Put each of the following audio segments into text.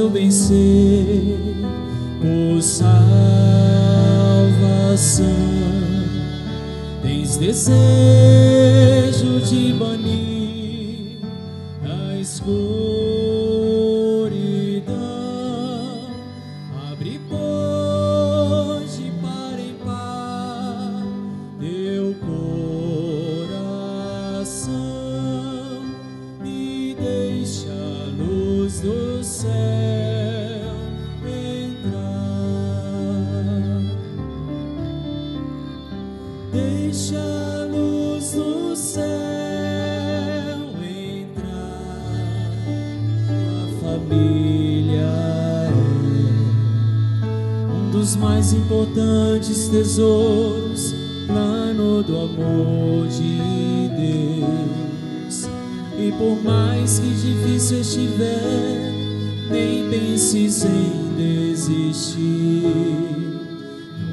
posso vencer por salvação. Tens desejo de banir a escuridão. Abre, pois, de par em par teu coração e deixa a luz do céu entrar. Deixa a luz do céu entrar. A família é um dos mais importantes tesouros, plano do amor de Deus. E por mais que difícil estiver, nem penses em desistir.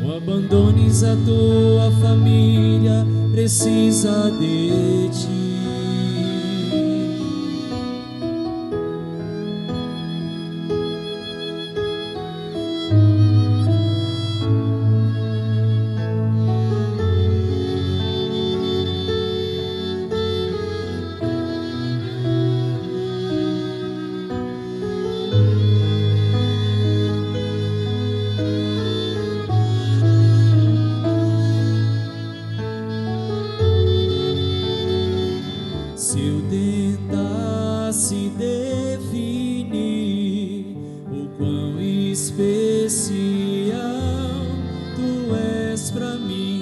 Não abandones a tua família, precisa de ti. Se eu tentasse definir o quão especial tu és pra mim,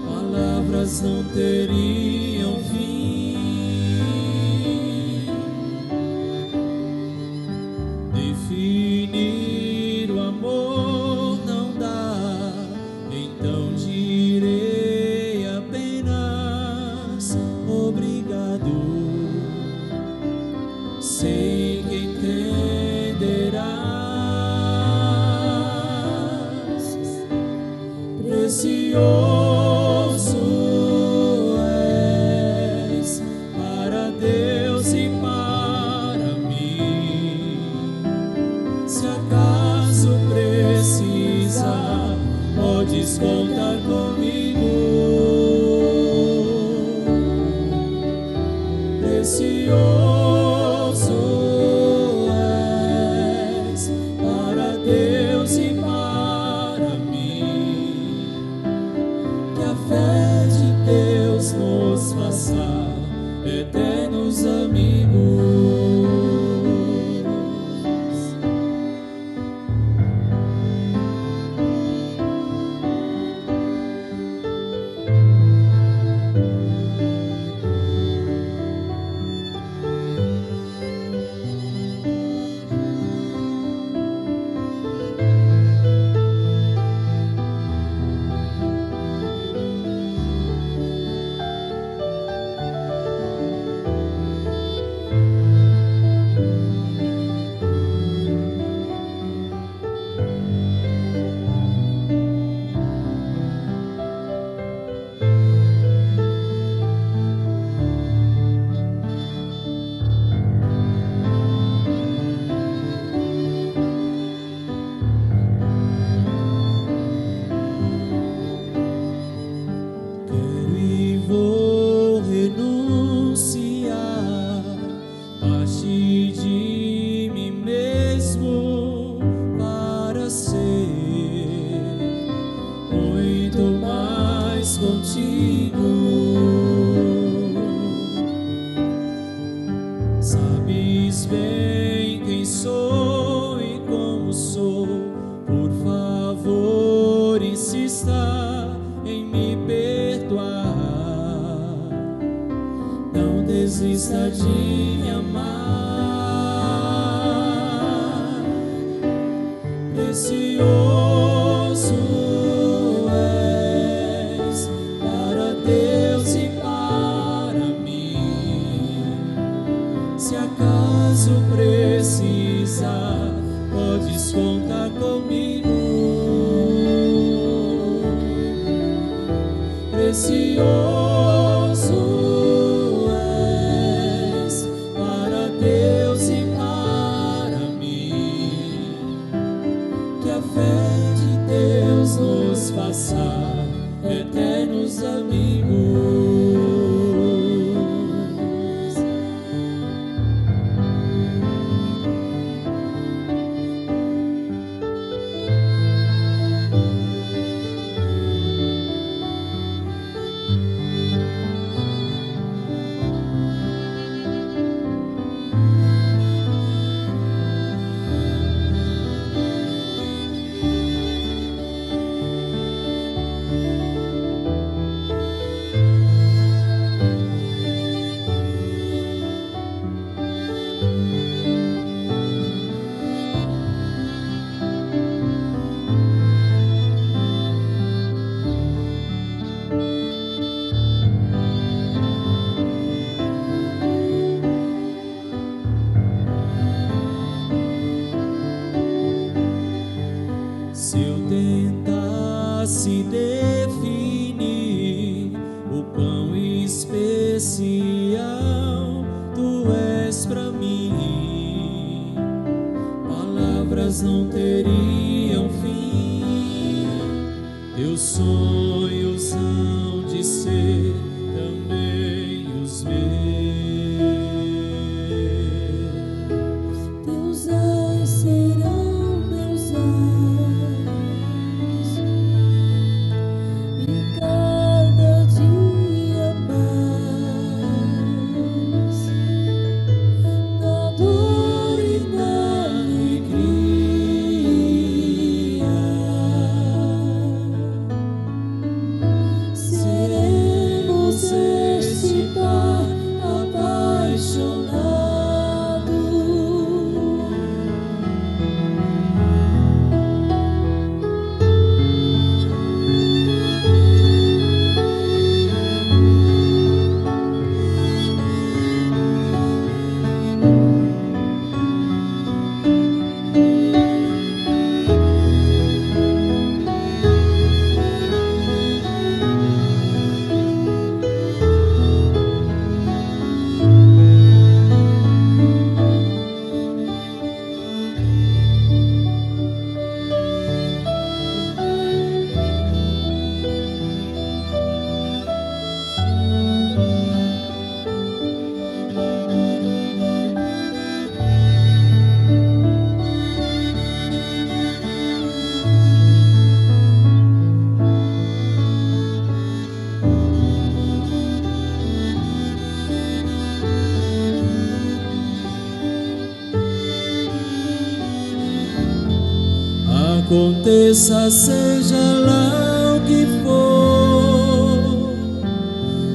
palavras não teriam fim. Definir o amor não dá, então direi apenas obrigado. Sei que entenderás, precioso és para Deus e para mim. Se acaso precisar, podes contar comigo. Precioso és para Deus e para mim. Que a fé de Deus nos faça eternos amigos. Contigo, sabes bem quem sou e como sou. Por favor, insista em me perdoar. Não desista de me amar. Precioso Deus e para mim. Se acaso precisar, podes contar comigo. Precioso és para Deus e para se definir o quão especial tu és pra mim. Palavras não teriam fim, teus sonhos hão de ser também os meus. Teus ais serão meus ais, e cada dia mais, na dor e na alegria, seremos este par apaixonado. Aconteça, seja lá o que for,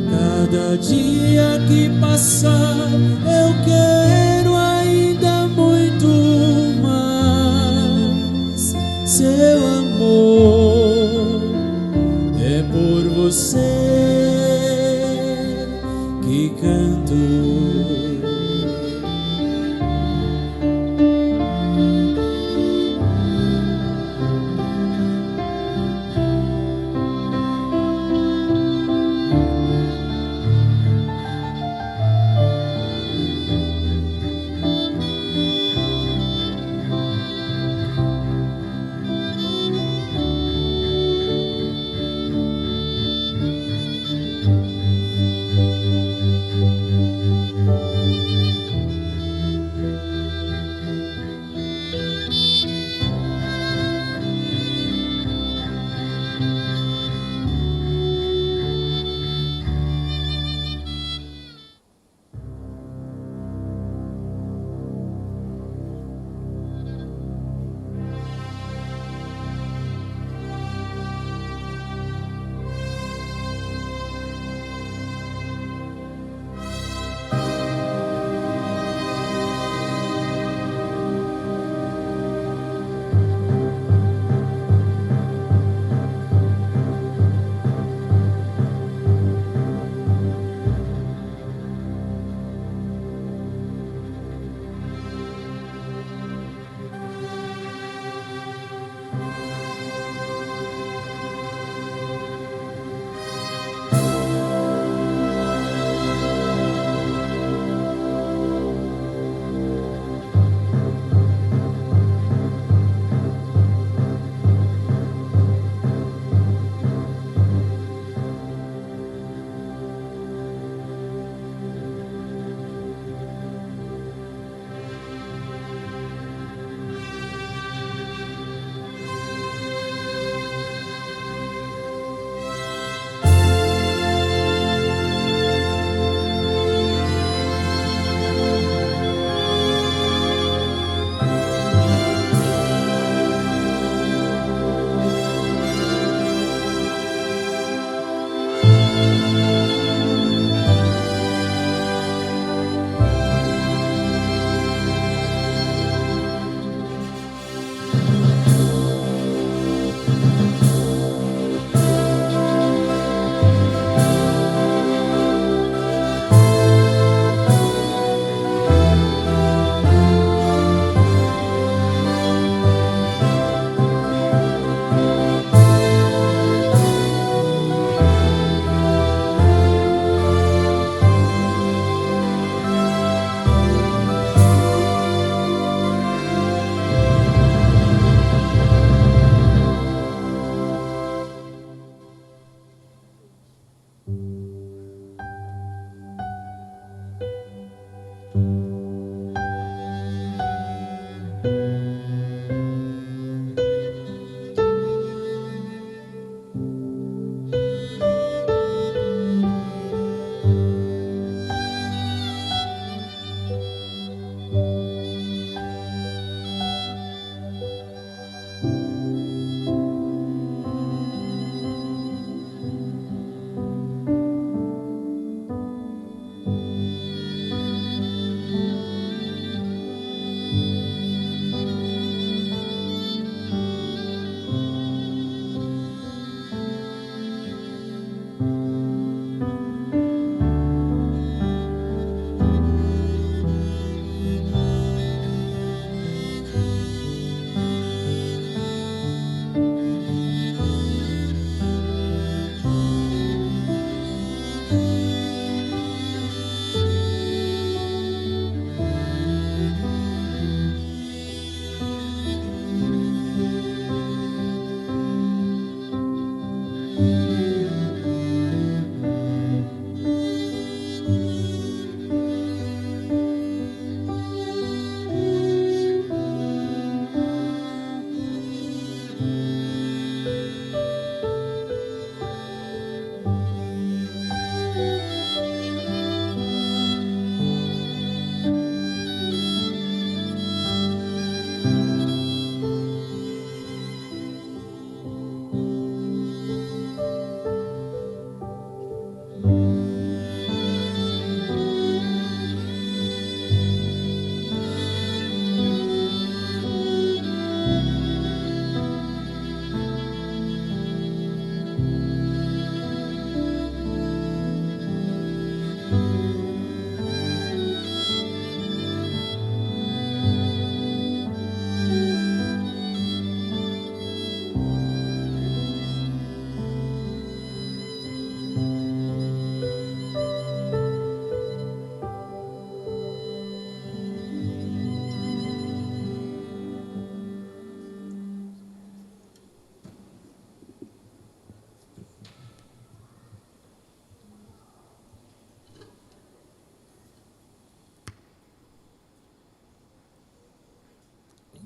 cada dia que passar eu quero ainda muito mais. Seu amor é por você que canto.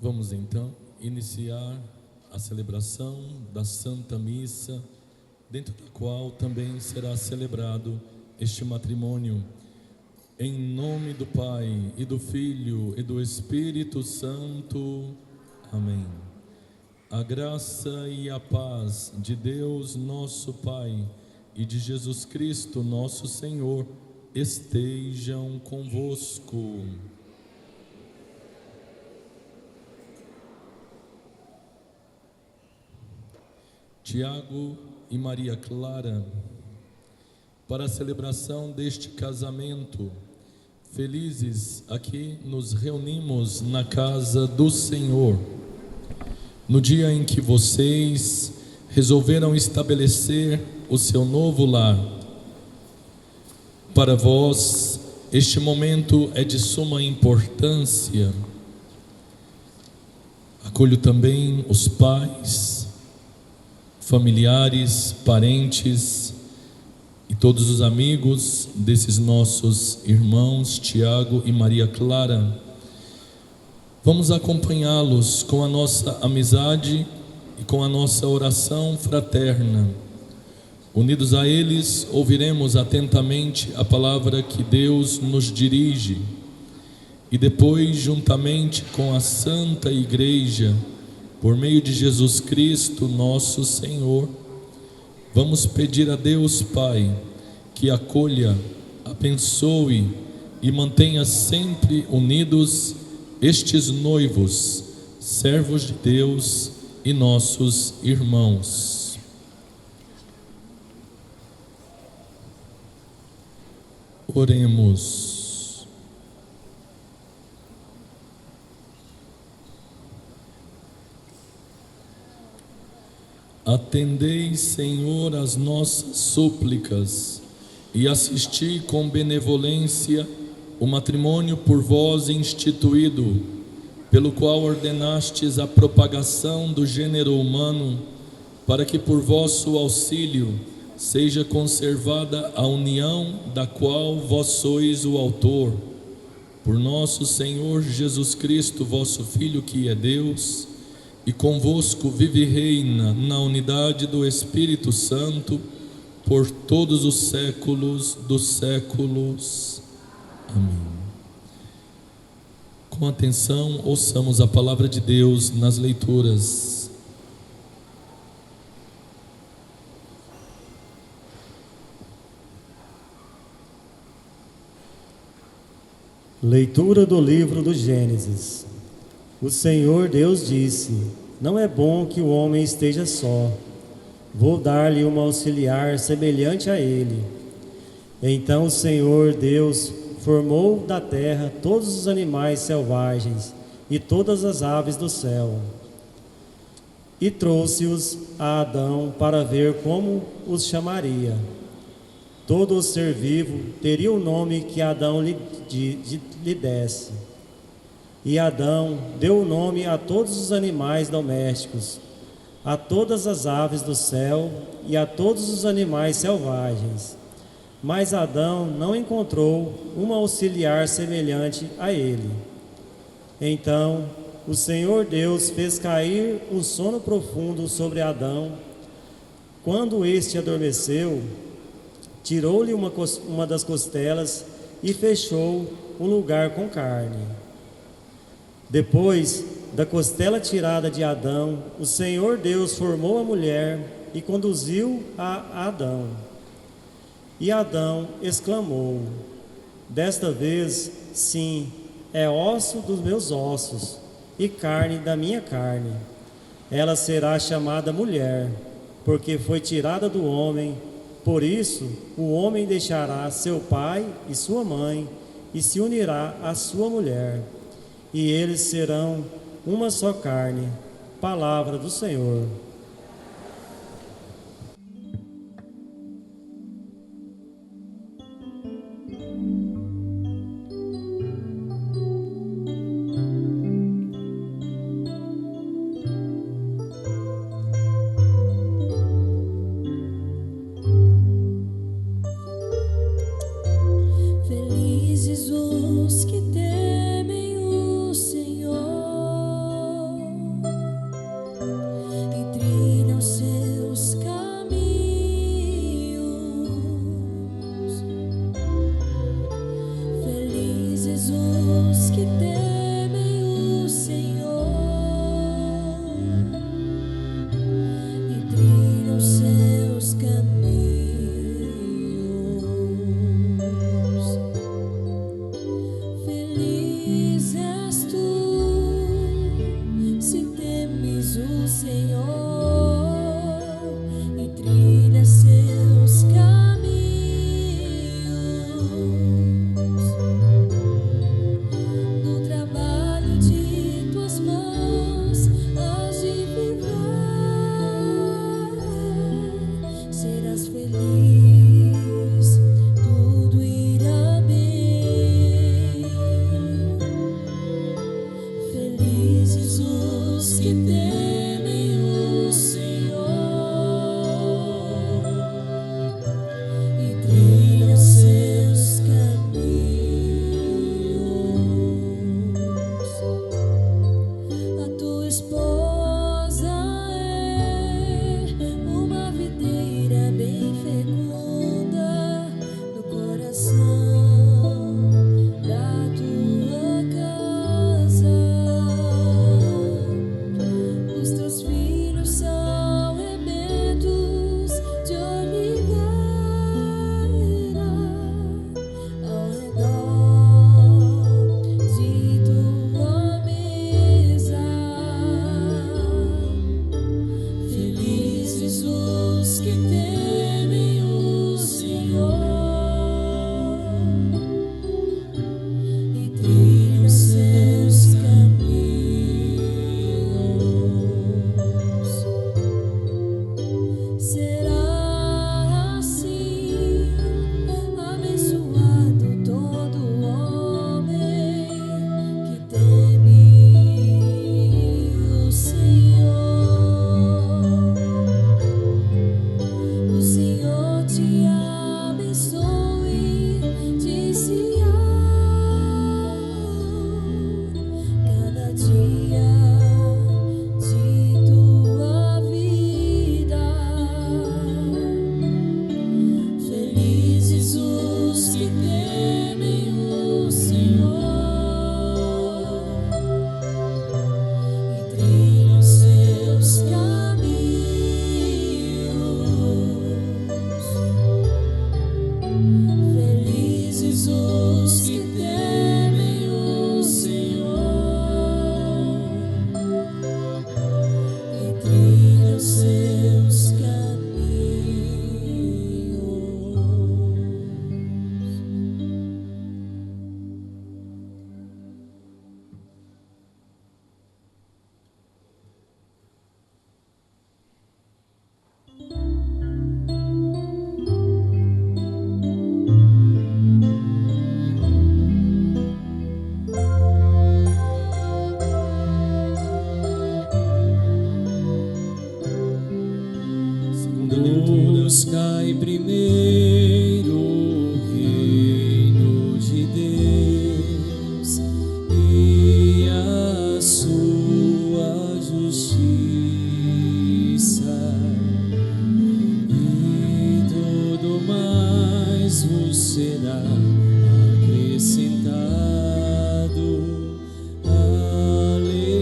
Vamos então iniciar a celebração da Santa Missa, dentro da qual também será celebrado este matrimônio. Em nome do Pai, e do Filho, e do Espírito Santo. Amém. A graça e a paz de Deus nosso Pai e de Jesus Cristo nosso Senhor estejam convosco. Tiago e Maria Clara, para a celebração deste casamento, felizes aqui nos reunimos na casa do Senhor, no dia em que vocês resolveram estabelecer o seu novo lar. Para vós, este momento é de suma importância. Acolho também os pais, familiares, parentes e todos os amigos desses nossos irmãos Tiago e Maria Clara. Vamos acompanhá-los com a nossa amizade e com a nossa oração fraterna. Unidos a eles, ouviremos atentamente a palavra que Deus nos dirige e depois, juntamente com a Santa Igreja, por meio de Jesus Cristo, nosso Senhor, vamos pedir a Deus Pai que acolha, abençoe e mantenha sempre unidos estes noivos, servos de Deus e nossos irmãos. Oremos. Atendei, Senhor, as nossas súplicas e assisti com benevolência o matrimônio por vós instituído, pelo qual ordenastes a propagação do gênero humano, para que por vosso auxílio seja conservada a união da qual vós sois o autor. Por nosso Senhor Jesus Cristo, vosso Filho, que é Deus, e convosco vive e reina na unidade do Espírito Santo, por todos os séculos dos séculos. Amém. Com atenção, ouçamos a palavra de Deus nas leituras. Leitura do livro do Gênesis. O Senhor Deus disse: não é bom que o homem esteja só. Vou dar-lhe uma auxiliar semelhante a ele. Então o Senhor Deus formou da terra todos os animais selvagens e todas as aves do céu, e trouxe-os a Adão para ver como os chamaria. Todo o ser vivo teria o nome que Adão lhe desse. E Adão deu o nome a todos os animais domésticos, a todas as aves do céu e a todos os animais selvagens. Mas Adão não encontrou uma auxiliar semelhante a ele. Então o Senhor Deus fez cair um sono profundo sobre Adão. Quando este adormeceu, tirou-lhe uma das costelas e fechou um lugar com carne. Depois da costela tirada de Adão, o Senhor Deus formou a mulher e conduziu a Adão. E Adão exclamou: desta vez, sim, é osso dos meus ossos e carne da minha carne. Ela será chamada mulher, porque foi tirada do homem. Por isso, o homem deixará seu pai e sua mãe e se unirá à sua mulher, e eles serão uma só carne. Palavra do Senhor. Felizes os que temem o Senhor, que temem o Senhor e trilham seus caminhos. A tua esposa é uma videira bem fecunda no coração da tua casa. Os teus filhos são rebentos de oliveira ao redor de tua mesa. Felizes os que temem o Senhor e trilham seus caminhos. Será assim abençoado todo homem que teme o Senhor. O Senhor te abençoe de Sião, cada dia de tua vida. Felizes os que temem o Senhor e trilham seus caminhos. Felizes os que temem o Senhor e trilham seus caminhos. Segunda leitura. Buscai primeiro o reino de Deus e a sua justiça, e tudo mais vos será acrescentado. Aleluia,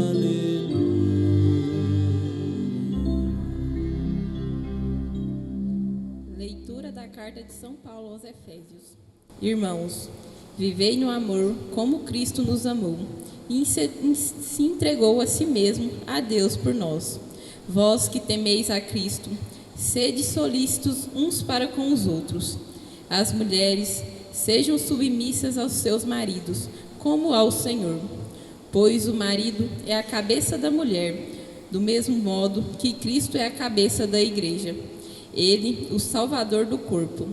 aleluia. Leitura da carta de São Paulo aos Efésios. Irmãos, vivei no amor como Cristo nos amou e se entregou a si mesmo a Deus por nós. Vós que temeis a Cristo, sede solícitos uns para com os outros. As mulheres sejam submissas aos seus maridos, como ao Senhor. Pois o marido é a cabeça da mulher, do mesmo modo que Cristo é a cabeça da igreja, ele, o Salvador do corpo.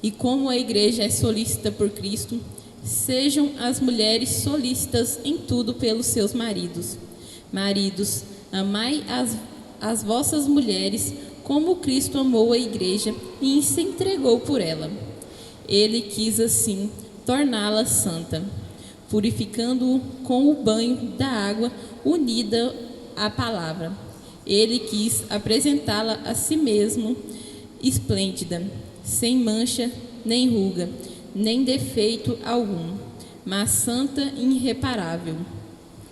E como a igreja é solícita por Cristo, sejam as mulheres solícitas em tudo pelos seus maridos. Maridos, amai as vossas mulheres como Cristo amou a igreja e se entregou por ela. Ele quis assim torná-la santa, purificando-o com o banho da água unida à palavra. Ele quis apresentá-la a si mesmo esplêndida, sem mancha, nem ruga, nem defeito algum, mas santa e irreparável.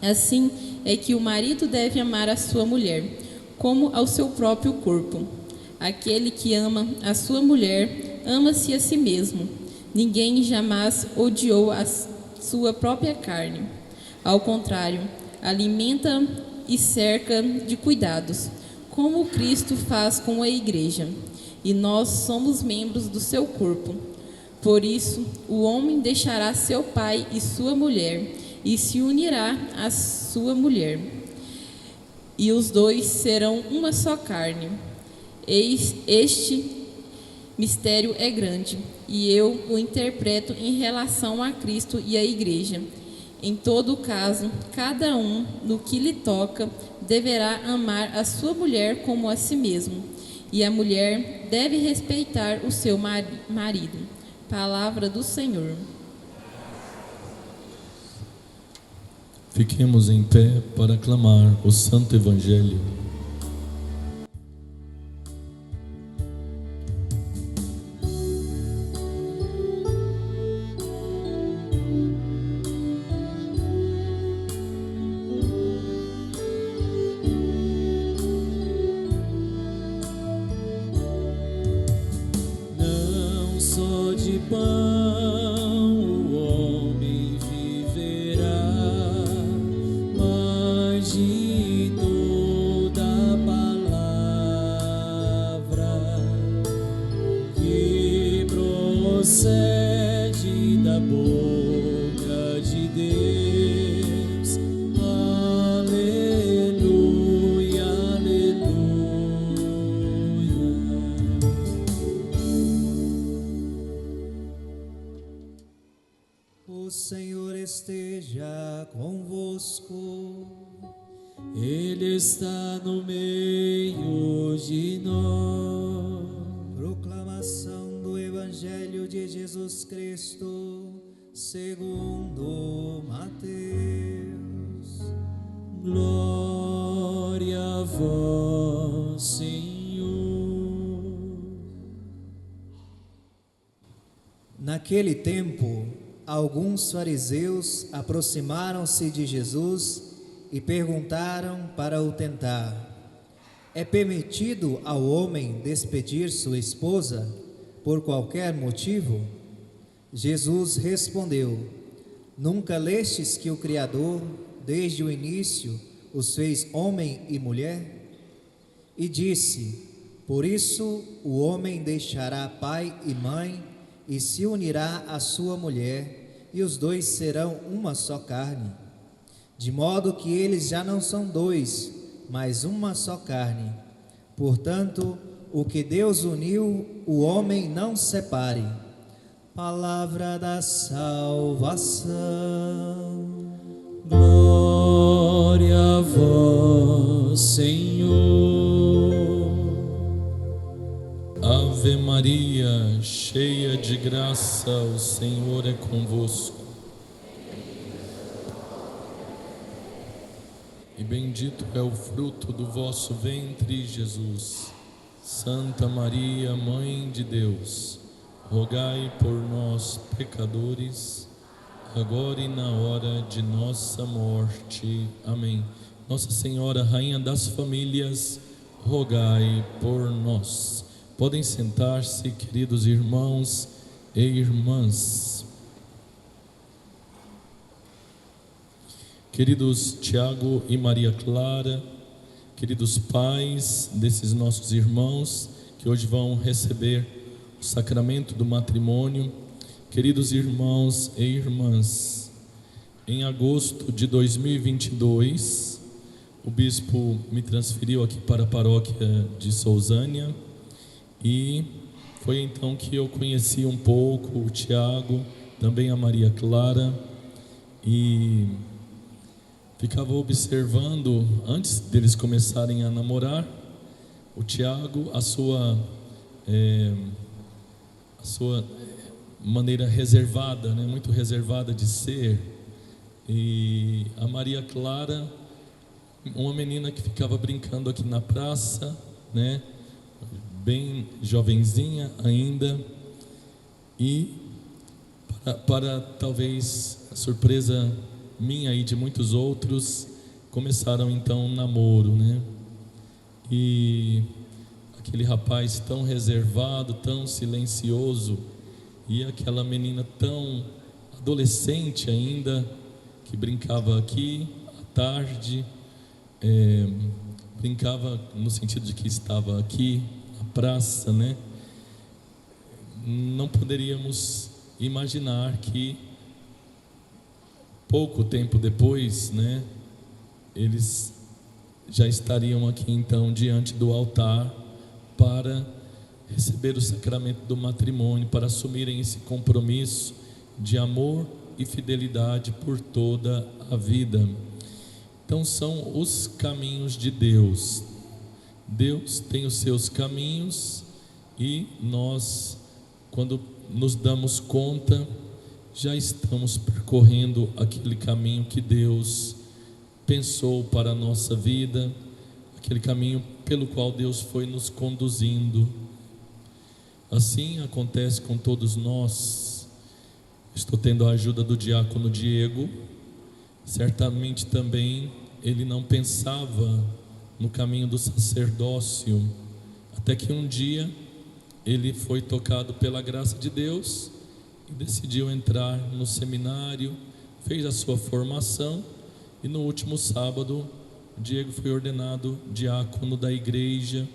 Assim é que o marido deve amar a sua mulher, como ao seu próprio corpo. Aquele que ama a sua mulher, ama-se a si mesmo. Ninguém jamais odiou a sua própria carne. Ao contrário, alimenta e cerca de cuidados, como Cristo faz com a igreja. E nós somos membros do seu corpo. Por isso, o homem deixará seu pai e sua mulher, e se unirá à sua mulher. E os dois serão uma só carne. Este mistério é grande, e eu o interpreto em relação a Cristo e à igreja. Em todo caso, cada um, no que lhe toca, deverá amar a sua mulher como a si mesmo, e a mulher deve respeitar o seu marido. Palavra do Senhor. Fiquemos em pé para aclamar o Santo Evangelho. Não só de pão o homem viverá, mas de toda palavra que procede da boca de Deus. Aleluia, aleluia. O Senhor esteja convosco. Ele está no meio de nós. Proclamação do Evangelho de Jesus Cristo, segundo Mateus. Glória a vós, Senhor. Naquele tempo, alguns fariseus aproximaram-se de Jesus e perguntaram para o tentar: é permitido ao homem despedir sua esposa por qualquer motivo? Jesus respondeu: nunca lestes que o Criador, desde o início, os fez homem e mulher? E disse: por isso o homem deixará pai e mãe e se unirá à sua mulher, e os dois serão uma só carne. De modo que eles já não são dois, mas uma só carne. Portanto, o que Deus uniu, o homem não separe. Palavra da salvação. Glória a vós, Senhor. Ave Maria, cheia de graça, o Senhor é convosco. E bendito é o fruto do vosso ventre, Jesus. Santa Maria, Mãe de Deus, rogai por nós, pecadores, agora e na hora de nossa morte. Amém. Nossa Senhora, Rainha das Famílias, rogai por nós. Podem sentar-se, queridos irmãos e irmãs. Queridos Tiago e Maria Clara, queridos pais desses nossos irmãos que hoje vão receber o sacramento do matrimônio, queridos irmãos e irmãs, em agosto de 2022, o bispo me transferiu aqui para a paróquia de Sousânia e foi então que eu conheci um pouco o Tiago, também a Maria Clara, e ficava observando, antes deles começarem a namorar, o Tiago, a sua maneira reservada, né, muito reservada de ser, e a Maria Clara, uma menina que ficava brincando aqui na praça, né, bem jovenzinha ainda, e para talvez a surpresa minha e de muitos outros, começaram então um namoro, né? E aquele rapaz tão reservado, tão silencioso, e aquela menina tão adolescente ainda, que brincava aqui à tarde, brincava no sentido de que estava aqui na praça, né? Não poderíamos imaginar que pouco tempo depois, né, eles já estariam aqui então diante do altar para receber o sacramento do matrimônio, para assumirem esse compromisso de amor e fidelidade por toda a vida. Então são os caminhos de Deus. Deus tem os seus caminhos e nós, quando nos damos conta, já estamos percorrendo aquele caminho que Deus pensou para a nossa vida, aquele caminho pelo qual Deus foi nos conduzindo. Assim acontece com todos nós. Estou tendo a ajuda do diácono Diego. Certamente também ele não pensava no caminho do sacerdócio, até que um dia ele foi tocado pela graça de Deus e decidiu entrar no seminário, fez a sua formação e no último sábado Diego foi ordenado diácono da igreja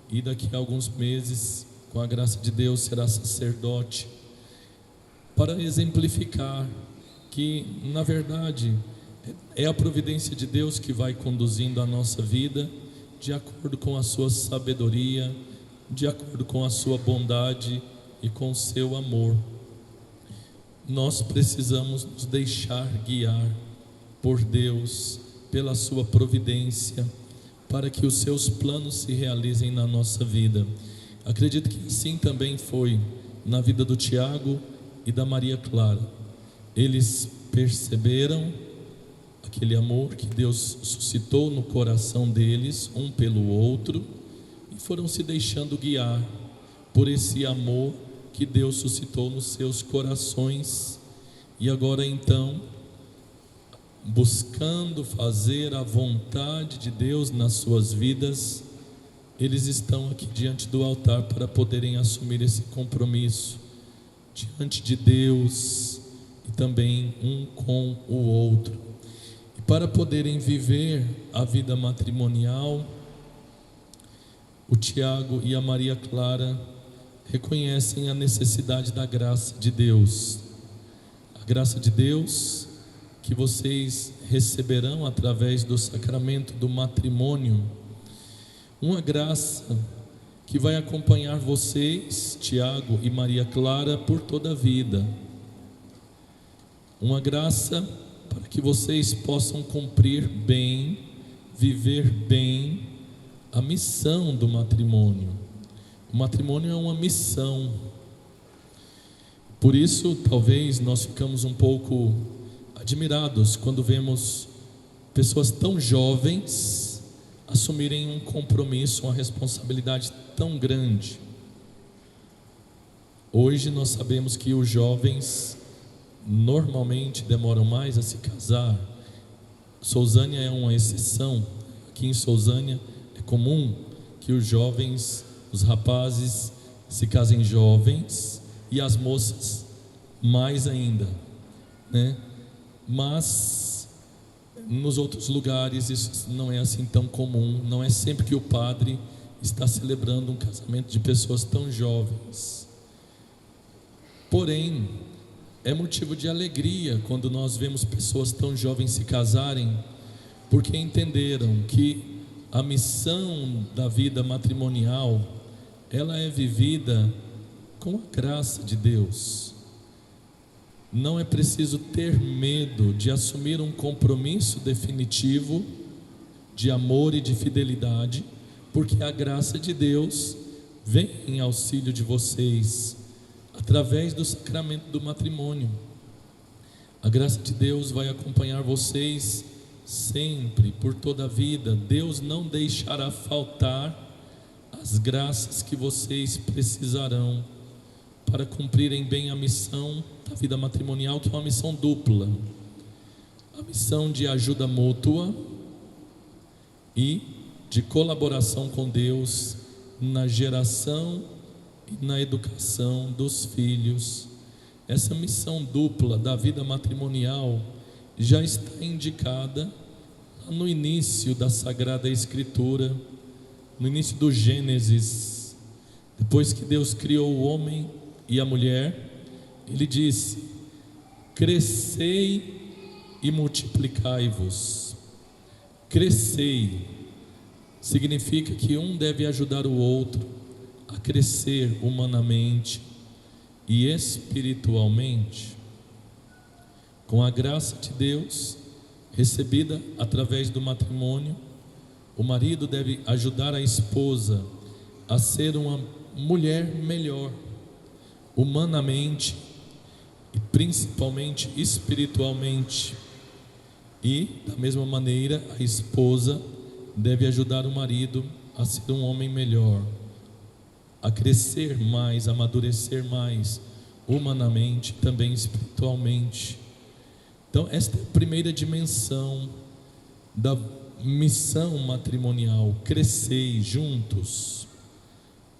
e daqui a alguns meses, com a graça de Deus, será sacerdote, para exemplificar que, na verdade, é a providência de Deus que vai conduzindo a nossa vida de acordo com a sua sabedoria, de acordo com a sua bondade e com o seu amor. Nós precisamos nos deixar guiar por Deus, pela sua providência, para que os seus planos se realizem na nossa vida. Acredito que assim também foi na vida do Tiago e da Maria Clara. Eles perceberam aquele amor que Deus suscitou no coração deles, um pelo outro, e foram se deixando guiar por esse amor que Deus suscitou nos seus corações. E agora então, buscando fazer a vontade de Deus nas suas vidas, eles estão aqui diante do altar para poderem assumir esse compromisso diante de Deus e também um com o outro. E para poderem viver a vida matrimonial, o Tiago e a Maria Clara reconhecem a necessidade da graça de Deus. A graça de Deus que vocês receberão através do sacramento do matrimônio, uma graça que vai acompanhar vocês, Tiago e Maria Clara, por toda a vida. Uma graça para que vocês possam cumprir bem, viver bem a missão do matrimônio. O matrimônio é uma missão. Por isso, talvez nós ficamos um pouco admirados quando vemos pessoas tão jovens assumirem um compromisso, uma responsabilidade tão grande. Hoje nós sabemos que os jovens normalmente demoram mais a se casar. Sousânia é uma exceção. Aqui em Sousânia é comum que os jovens, os rapazes se casem jovens e as moças mais ainda, né? Mas nos outros lugares isso não é assim tão comum. Não é sempre que o padre está celebrando um casamento de pessoas tão jovens. Porém, é motivo de alegria quando nós vemos pessoas tão jovens se casarem, porque entenderam que a missão da vida matrimonial, ela é vivida com a graça de Deus. Não é preciso ter medo de assumir um compromisso definitivo de amor e de fidelidade, porque a graça de Deus vem em auxílio de vocês através do sacramento do matrimônio. A graça de Deus vai acompanhar vocês sempre, por toda a vida. Deus não deixará faltar as graças que vocês precisarão para cumprirem bem a missão da vida matrimonial, que é uma missão dupla: a missão de ajuda mútua e de colaboração com Deus na geração e na educação dos filhos. Essa missão dupla da vida matrimonial já está indicada no início da Sagrada Escritura, no início do Gênesis. Depois que Deus criou o homem e a mulher, Ele disse: crescei e multiplicai-vos. Crescei significa que um deve ajudar o outro a crescer humanamente e espiritualmente. Com a graça de Deus, recebida através do matrimônio, o marido deve ajudar a esposa a ser uma mulher melhor, humanamente e principalmente espiritualmente. E, da mesma maneira, a esposa deve ajudar o marido a ser um homem melhor, a crescer mais, a amadurecer mais, humanamente, também espiritualmente. Então, esta é a primeira dimensão da missão matrimonial: crescer juntos,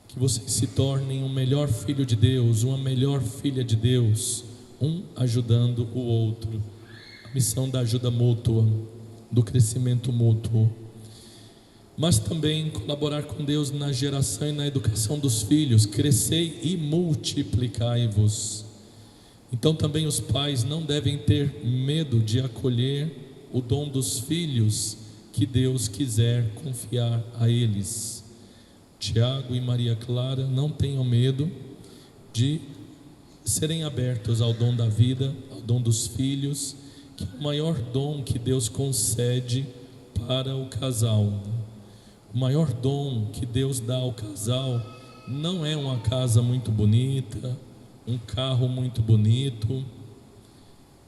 que vocês se tornem um melhor filho de Deus, uma melhor filha de Deus, um ajudando o outro. A missão da ajuda mútua, do crescimento mútuo. Mas também colaborar com Deus na geração e na educação dos filhos. Crescei e multiplicai-vos. Então também os pais não devem ter medo de acolher o dom dos filhos que Deus quiser confiar a eles. Tiago e Maria Clara não tenham medo de serem abertos ao dom da vida, ao dom dos filhos, que é o maior dom que Deus concede para o casal. O maior dom que Deus dá ao casal não é uma casa muito bonita, um carro muito bonito,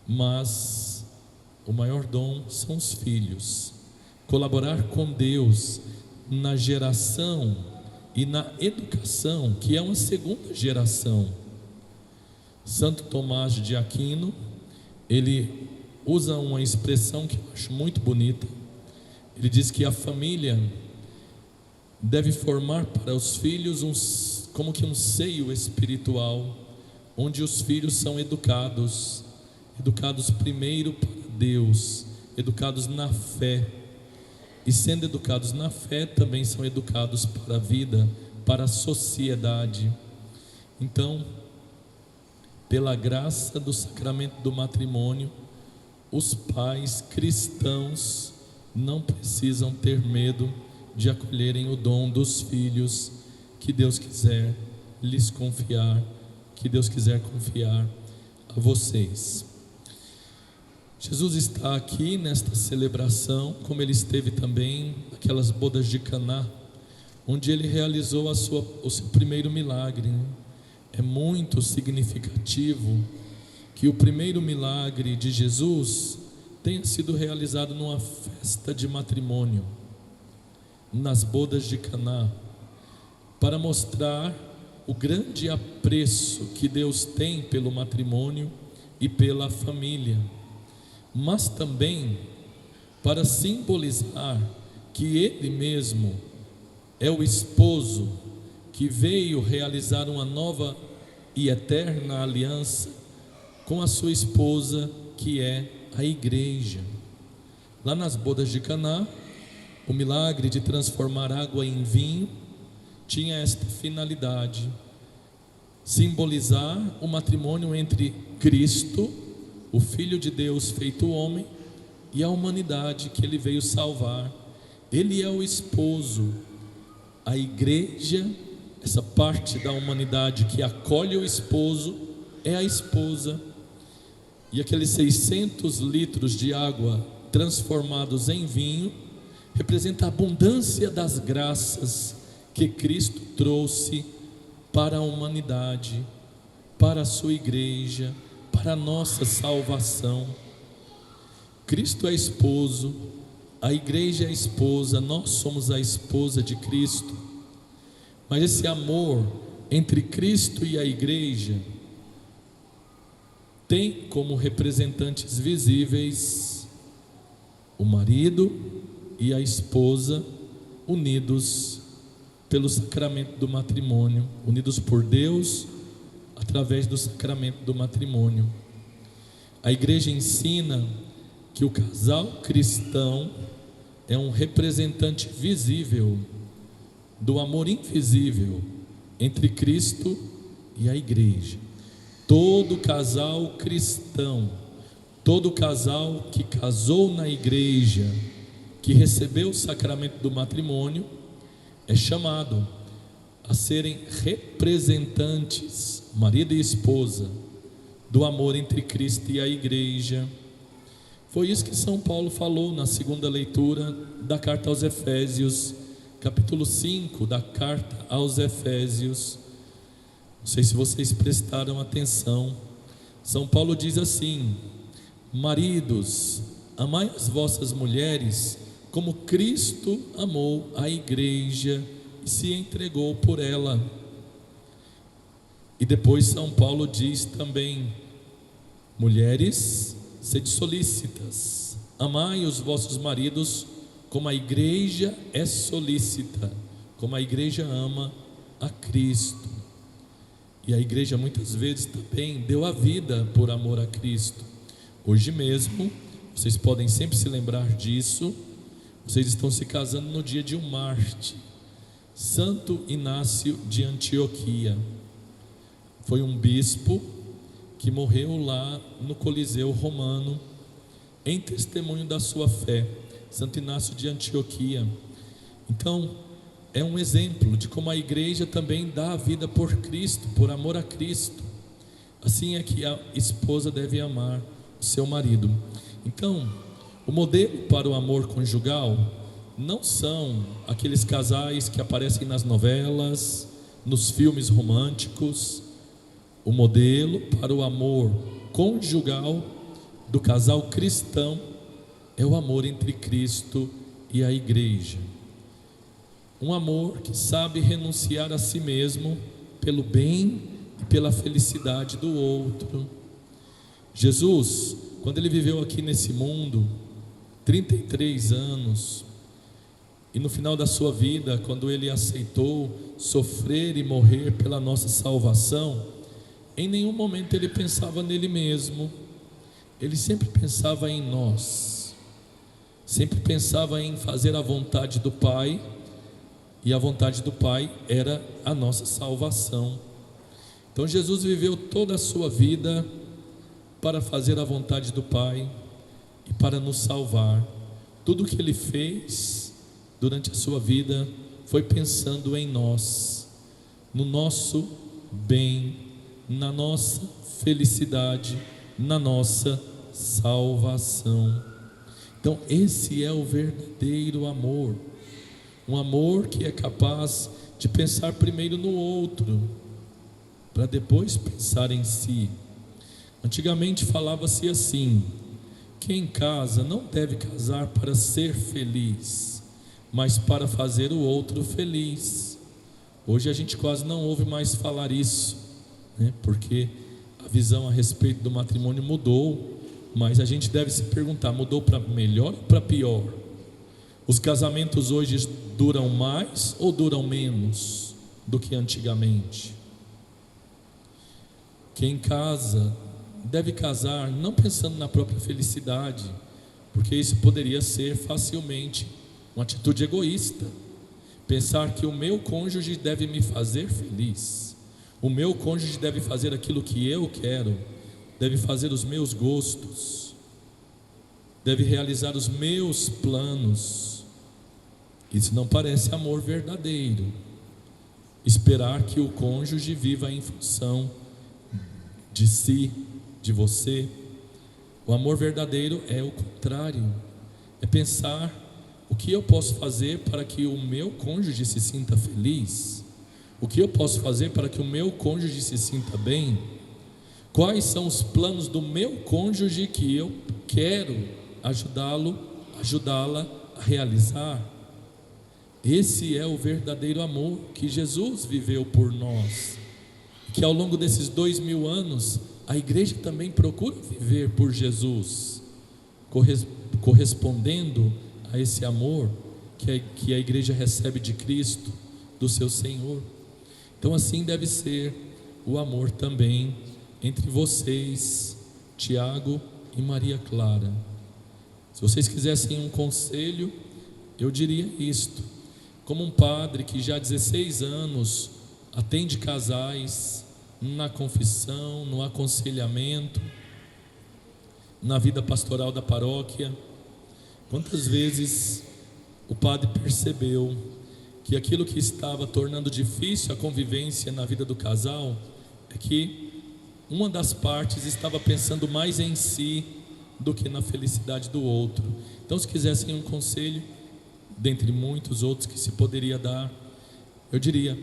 mas o maior dom são os filhos. Colaborar com Deus na geração e na educação, que é uma segunda geração. Santo Tomás de Aquino, ele usa uma expressão que eu acho muito bonita. Ele diz que a família deve formar para os filhos como que um seio espiritual, onde os filhos são educados primeiro para Deus, educados na fé, e sendo educados na fé, também são educados para a vida, para a sociedade. Então, pela graça do sacramento do matrimônio, os pais cristãos não precisam ter medo de acolherem o dom dos filhos que Deus quiser lhes confiar, que Deus quiser confiar a vocês. Jesus está aqui nesta celebração, como ele esteve também naquelas bodas de Caná, onde ele realizou o seu primeiro milagre. É muito significativo que o primeiro milagre de Jesus tenha sido realizado numa festa de matrimônio, nas bodas de Caná, para mostrar o grande apreço que Deus tem pelo matrimônio e pela família, mas também para simbolizar que Ele mesmo é o esposo que veio realizar uma nova e eterna aliança com a sua esposa, que é a igreja. Lá nas bodas de Caná, o milagre de transformar água em vinho tinha esta finalidade: simbolizar o matrimônio entre Cristo, o Filho de Deus feito homem, e a humanidade que ele veio salvar. Ele é o esposo, a igreja, essa parte da humanidade que acolhe o esposo, é a esposa. E aqueles 600 litros de água transformados em vinho representa a abundância das graças que Cristo trouxe para a humanidade, para a sua igreja, para a nossa salvação. Cristo é esposo, a igreja é esposa, nós somos a esposa de Cristo. Mas esse amor entre Cristo e a igreja tem como representantes visíveis o marido e a esposa unidos pelo sacramento do matrimônio, unidos por Deus através do sacramento do matrimônio. A igreja ensina que o casal cristão é um representante visível do amor invisível entre Cristo e a igreja. Todo casal cristão, todo casal que casou na igreja, que recebeu o sacramento do matrimônio, é chamado a serem representantes, marido e esposa, do amor entre Cristo e a igreja. Foi isso que São Paulo falou na segunda leitura da carta aos Efésios, capítulo 5 da carta aos Efésios. Não sei se vocês prestaram atenção. São Paulo diz assim: maridos, amai as vossas mulheres como Cristo amou a igreja e se entregou por ela. E depois São Paulo diz também: mulheres, sede solícitas, amai os vossos maridos como a igreja é solícita, como a igreja ama a Cristo. E a igreja muitas vezes também deu a vida por amor a Cristo. Hoje mesmo, vocês podem sempre se lembrar disso, vocês estão se casando no dia de um Marte, Santo Inácio de Antioquia. Foi um bispo que morreu lá no Coliseu Romano, em testemunho da sua fé, Santo Inácio de Antioquia. Então, é um exemplo de como a igreja também dá a vida por Cristo, por amor a Cristo. Assim é que a esposa deve amar o seu marido. Então, o modelo para o amor conjugal não são aqueles casais que aparecem nas novelas, nos filmes românticos. O modelo para o amor conjugal do casal cristão é o amor entre Cristo e a igreja. Um amor que sabe renunciar a si mesmo pelo bem e pela felicidade do outro. Jesus, quando ele viveu aqui nesse mundo, 33 anos, e no final da sua vida, quando ele aceitou sofrer e morrer pela nossa salvação, em nenhum momento ele pensava nele mesmo, ele sempre pensava em nós, sempre pensava em fazer a vontade do Pai, e a vontade do Pai era a nossa salvação. Então Jesus viveu toda a sua vida para fazer a vontade do Pai e para nos salvar. Tudo o que ele fez durante a sua vida foi pensando em nós, no nosso bem, na nossa felicidade, na nossa salvação. Então esse é o verdadeiro amor, um amor que é capaz de pensar primeiro no outro, para depois pensar em si. Antigamente falava-se assim: quem casa não deve casar para ser feliz, mas para fazer o outro feliz. Hoje a gente quase não ouve mais falar isso, né? Porque a visão a respeito do matrimônio mudou, mas a gente deve se perguntar: mudou para melhor ou para pior? Os casamentos hoje duram mais ou duram menos do que antigamente? Quem casa deve casar não pensando na própria felicidade, porque isso poderia ser facilmente uma atitude egoísta. Pensar que o meu cônjuge deve me fazer feliz, o meu cônjuge deve fazer aquilo que eu quero, deve fazer os meus gostos, deve realizar os meus planos. Isso não parece amor verdadeiro. Esperar que o cônjuge viva em função de si, de você. O amor verdadeiro é o contrário, é pensar o que eu posso fazer para que o meu cônjuge se sinta feliz, o que eu posso fazer para que o meu cônjuge se sinta bem, quais são os planos do meu cônjuge que eu quero ajudá-la a realizar. Esse é o verdadeiro amor que Jesus viveu por nós, que ao longo desses 2000 anos a igreja também procura viver por Jesus, correspondendo a esse amor que a igreja recebe de Cristo, do seu Senhor. Então assim deve ser o amor também entre vocês, Tiago e Maria Clara. Se vocês quisessem um conselho, eu diria isto: como um padre que já há 16 anos atende casais na confissão, no aconselhamento, na vida pastoral da paróquia, quantas vezes o padre percebeu que aquilo que estava tornando difícil a convivência na vida do casal é que uma das partes estava pensando mais em si do que na felicidade do outro. Então, se quisessem um conselho, dentre muitos outros que se poderia dar, eu diria: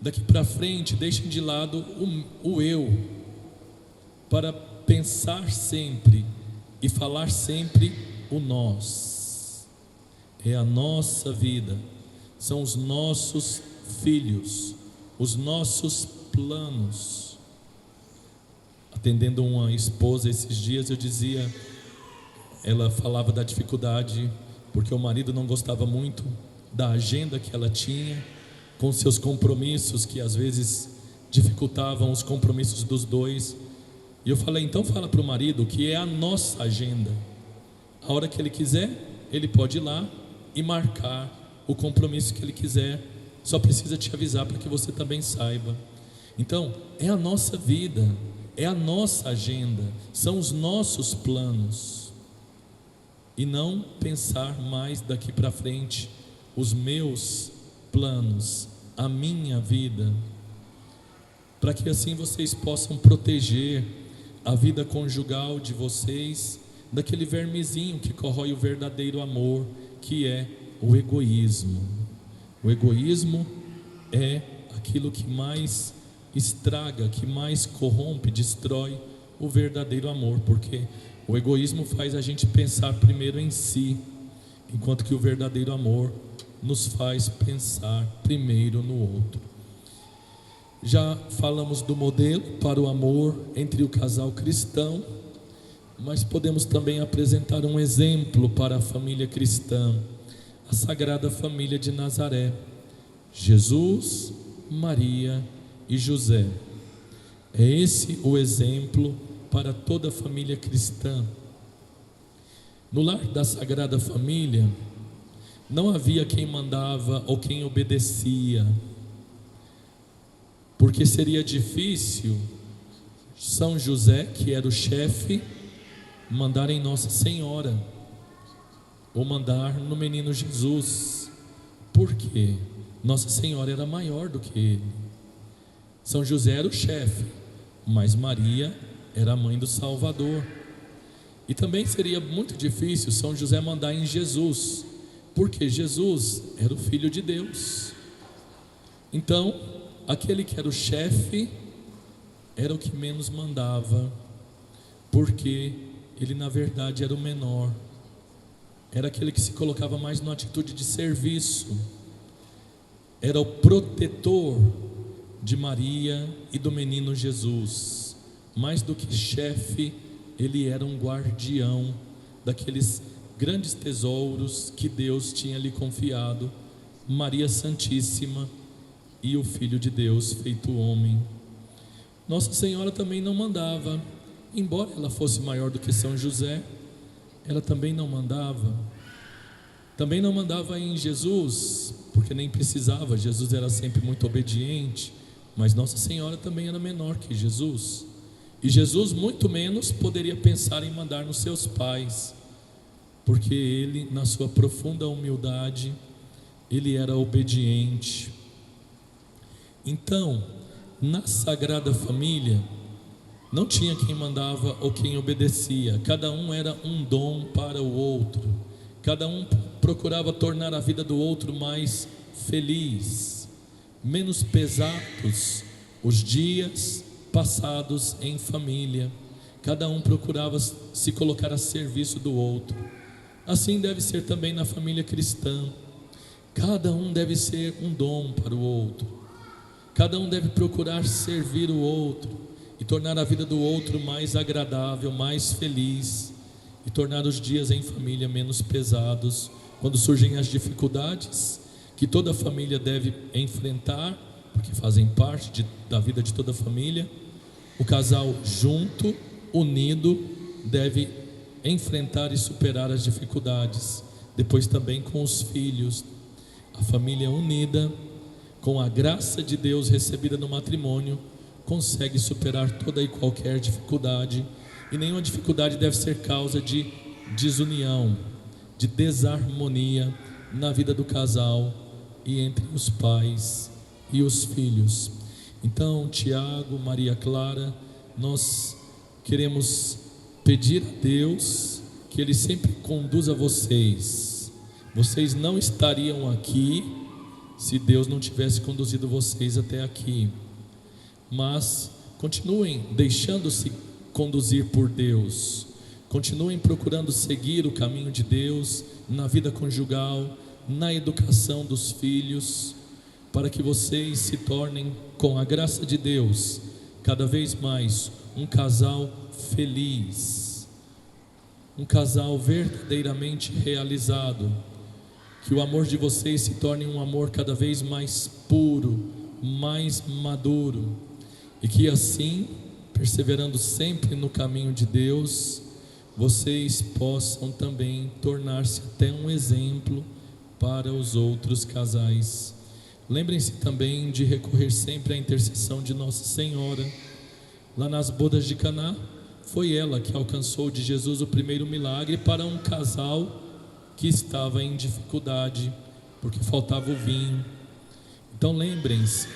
daqui para frente, deixem de lado o eu, para pensar sempre e falar sempre o nós. É a nossa vida, são os nossos filhos, os nossos planos. Atendendo uma esposa esses dias, eu dizia, ela falava da dificuldade, porque o marido não gostava muito da agenda que ela tinha, com seus compromissos, que às vezes dificultavam os compromissos dos dois. E eu falei: então fala para o marido que é a nossa agenda. A hora que ele quiser, ele pode ir lá e marcar o compromisso que ele quiser, só precisa te avisar para que você também saiba. Então, é a nossa vida, é a nossa agenda, são os nossos planos, e não pensar mais daqui para frente os meus planos, a minha vida, para que assim vocês possam proteger a vida conjugal de vocês daquele vermezinho que corrói o verdadeiro amor, que é o egoísmo. O egoísmo é aquilo que mais estraga, que mais corrompe, destrói o verdadeiro amor, porque o egoísmo faz a gente pensar primeiro em si, enquanto que o verdadeiro amor nos faz pensar primeiro no outro. Já falamos do modelo para o amor entre o casal cristão, mas podemos também apresentar um exemplo para a família cristã, a Sagrada Família de Nazaré, Jesus, Maria e José. É esse o exemplo para toda a família cristã. No lar da Sagrada Família, não havia quem mandava ou quem obedecia, porque seria difícil São José, que era o chefe, mandar em Nossa Senhora, ou mandar no menino Jesus. Por quê? Nossa Senhora era maior do que ele. São José era o chefe, mas Maria era a mãe do Salvador. E também seria muito difícil São José mandar em Jesus, porque Jesus era o Filho de Deus. Então, aquele que era o chefe era o que menos mandava, porque ele na verdade era o menor, era aquele que se colocava mais na atitude de serviço, era o protetor de Maria e do menino Jesus. Mais do que chefe, ele era um guardião daqueles grandes tesouros que Deus tinha lhe confiado, Maria Santíssima e o Filho de Deus feito homem. Nossa Senhora também não mandava, embora ela fosse maior do que São José, ela também não mandava. Também não mandava em Jesus, porque nem precisava, Jesus era sempre muito obediente, mas Nossa Senhora também era menor que Jesus, e Jesus muito menos poderia pensar em mandar nos seus pais, porque ele, na sua profunda humildade, ele era obediente. Então, na Sagrada Família, não tinha quem mandava ou quem obedecia, cada um era um dom para o outro, cada um procurava tornar a vida do outro mais feliz, menos pesados os dias passados em família, cada um procurava se colocar a serviço do outro. Assim deve ser também na família cristã, cada um deve ser um dom para o outro, cada um deve procurar servir o outro e tornar a vida do outro mais agradável, mais feliz, e tornar os dias em família menos pesados. Quando surgem as dificuldades que toda família deve enfrentar, porque fazem parte da vida de toda família, o casal junto, unido, deve enfrentar e superar as dificuldades. Depois também com os filhos, a família unida, com a graça de Deus recebida no matrimônio, consegue superar toda e qualquer dificuldade, e nenhuma dificuldade deve ser causa de desunião, de desarmonia na vida do casal e entre os pais e os filhos. Então, Tiago, Maria Clara, nós queremos pedir a Deus que Ele sempre conduza vocês. Vocês não estariam aqui se Deus não tivesse conduzido vocês até aqui. Mas continuem deixando-se conduzir por Deus. Continuem procurando seguir o caminho de Deus na vida conjugal, na educação dos filhos, para que vocês se tornem, com a graça de Deus, cada vez mais um casal feliz, um casal verdadeiramente realizado. Que o amor de vocês se torne um amor cada vez mais puro, mais maduro, e que assim, perseverando sempre no caminho de Deus, vocês possam também tornar-se até um exemplo para os outros casais. Lembrem-se também de recorrer sempre à intercessão de Nossa Senhora. Lá nas bodas de Caná, foi ela que alcançou de Jesus o primeiro milagre para um casal que estava em dificuldade, porque faltava o vinho. Então lembrem-se,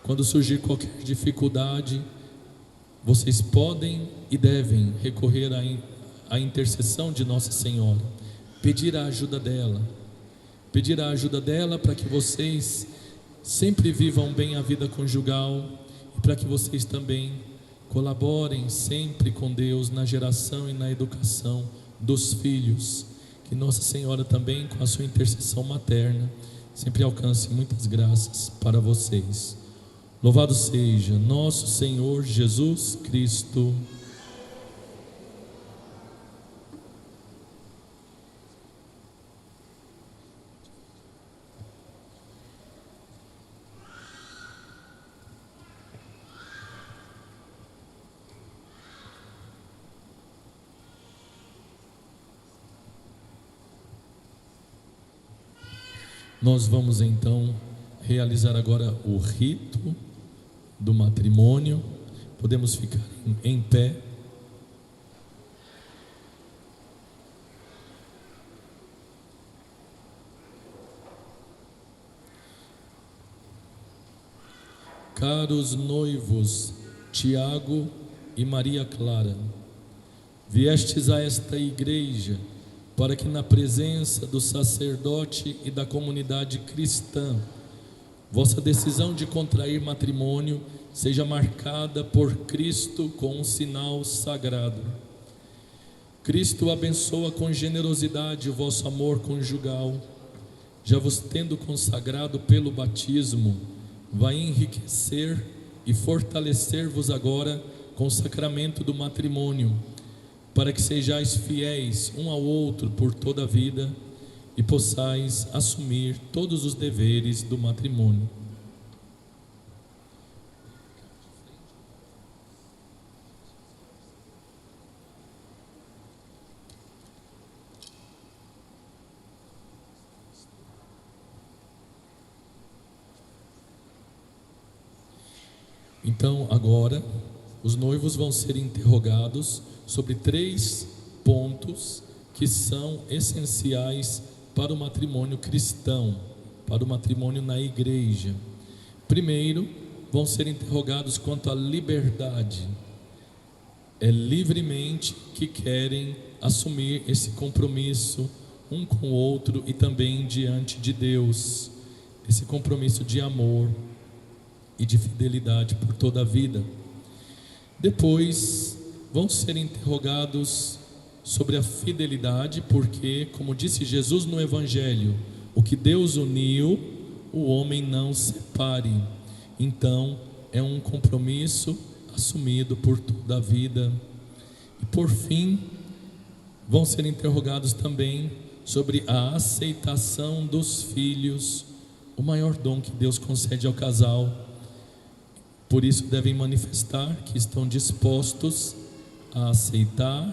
quando surgir qualquer dificuldade, vocês podem e devem recorrer à intercessão de Nossa Senhora, pedir a ajuda dela, para que vocês sempre vivam bem a vida conjugal e para que vocês também colaborem sempre com Deus na geração e na educação dos filhos. Que Nossa Senhora também, com a sua intercessão materna, sempre alcance muitas graças para vocês. Louvado seja nosso Senhor Jesus Cristo. Nós vamos então realizar agora o rito do matrimônio. Podemos ficar em pé. Caros noivos Tiago e Maria Clara, viestes a esta igreja para que na presença do sacerdote e da comunidade cristã, vossa decisão de contrair matrimônio seja marcada por Cristo com um sinal sagrado. Cristo abençoa com generosidade o vosso amor conjugal, já vos tendo consagrado pelo batismo, vai enriquecer e fortalecer-vos agora com o sacramento do matrimônio, para que sejais fiéis um ao outro por toda a vida e possais assumir todos os deveres do matrimônio. Então, agora, os noivos vão ser interrogados sobre 3 pontos que são essenciais para o matrimônio cristão, para o matrimônio na igreja. Primeiro, vão ser interrogados quanto à liberdade. É livremente que querem assumir esse compromisso um com o outro e também diante de Deus, esse compromisso de amor e de fidelidade por toda a vida. Depois, vão ser interrogados sobre a fidelidade, porque, como disse Jesus no Evangelho, o que Deus uniu, o homem não separe. Então, é um compromisso assumido por toda a vida. E por fim, vão ser interrogados também sobre a aceitação dos filhos, o maior dom que Deus concede ao casal. Por isso devem manifestar que estão dispostos a aceitar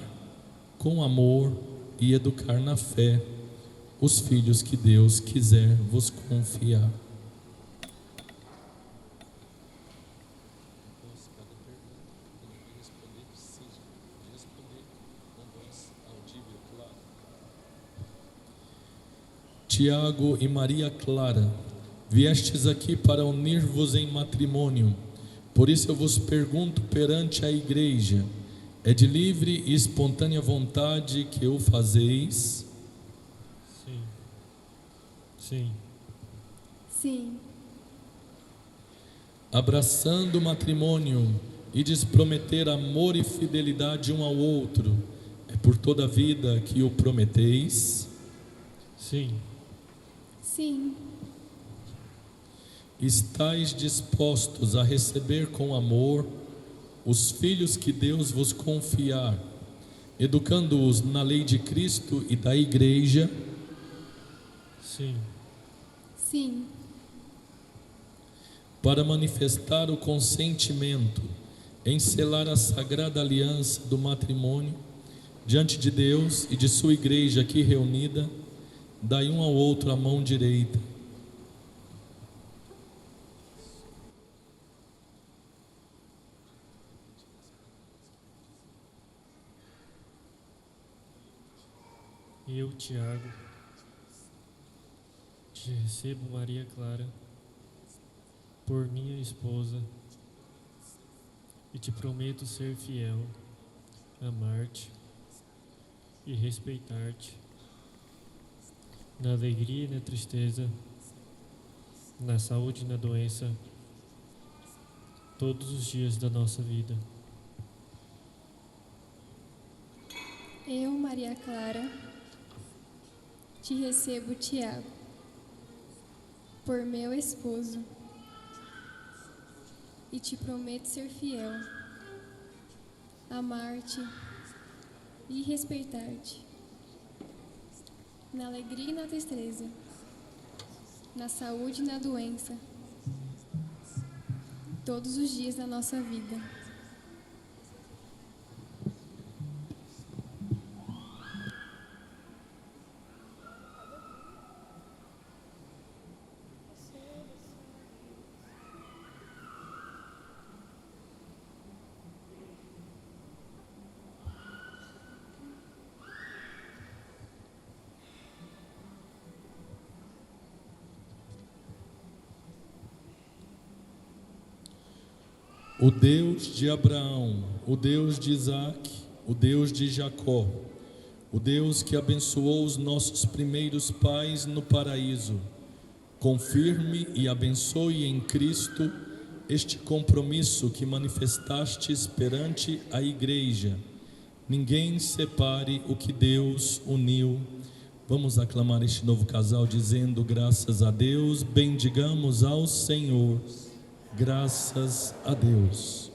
com amor e educar na fé os filhos que Deus quiser vos confiar. Tiago e Maria Clara, viestes aqui para unir-vos em matrimônio, Por isso eu vos pergunto perante a igreja: é de livre e espontânea vontade que o fazeis? Sim. Sim. Sim. Abraçando o matrimônio, ides prometer amor e fidelidade um ao outro, é por toda a vida que o prometeis? Sim. Sim. Estais dispostos a receber com amor os filhos que Deus vos confiar, educando-os na lei de Cristo e da Igreja? Sim. Sim. Para manifestar o consentimento em selar a sagrada aliança do matrimônio diante de Deus e de sua igreja aqui reunida, dai um ao outro a mão direita. Eu, Tiago, te recebo, Maria Clara, por minha esposa, e te prometo ser fiel, amar-te e respeitar-te, na alegria e na tristeza, na saúde e na doença, todos os dias da nossa vida. Eu, Maria Clara, te recebo, Tiago, por meu esposo, e te prometo ser fiel, amar-te e respeitar-te, na alegria e na tristeza, na saúde e na doença, todos os dias da nossa vida. O Deus de Abraão, o Deus de Isaac, o Deus de Jacó, o Deus que abençoou os nossos primeiros pais no paraíso, confirme e abençoe em Cristo este compromisso que manifestastes perante a Igreja. Ninguém separe o que Deus uniu. Vamos aclamar este novo casal dizendo: graças a Deus, bendigamos ao Senhor. Graças a Deus.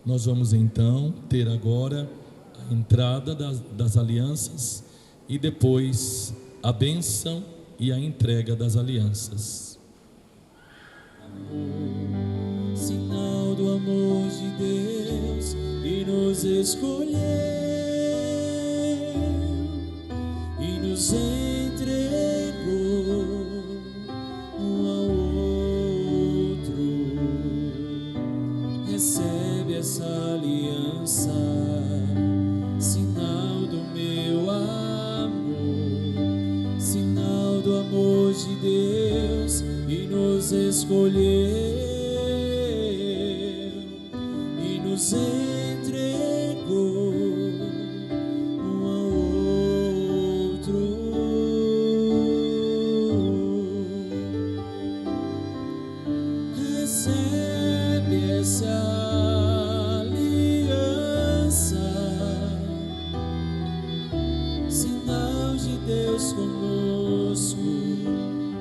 Nós vamos então ter agora a entrada das alianças e depois a bênção e a entrega das alianças. Sinal do amor de Deus que nos escolheu e nos entregou um ao outro. Recebe essa aliança, sinal do meu amor, sinal do amor de Deus que nos escolheu e nos entregou um ao outro. Recebe essa aliança, sinal de Deus conosco,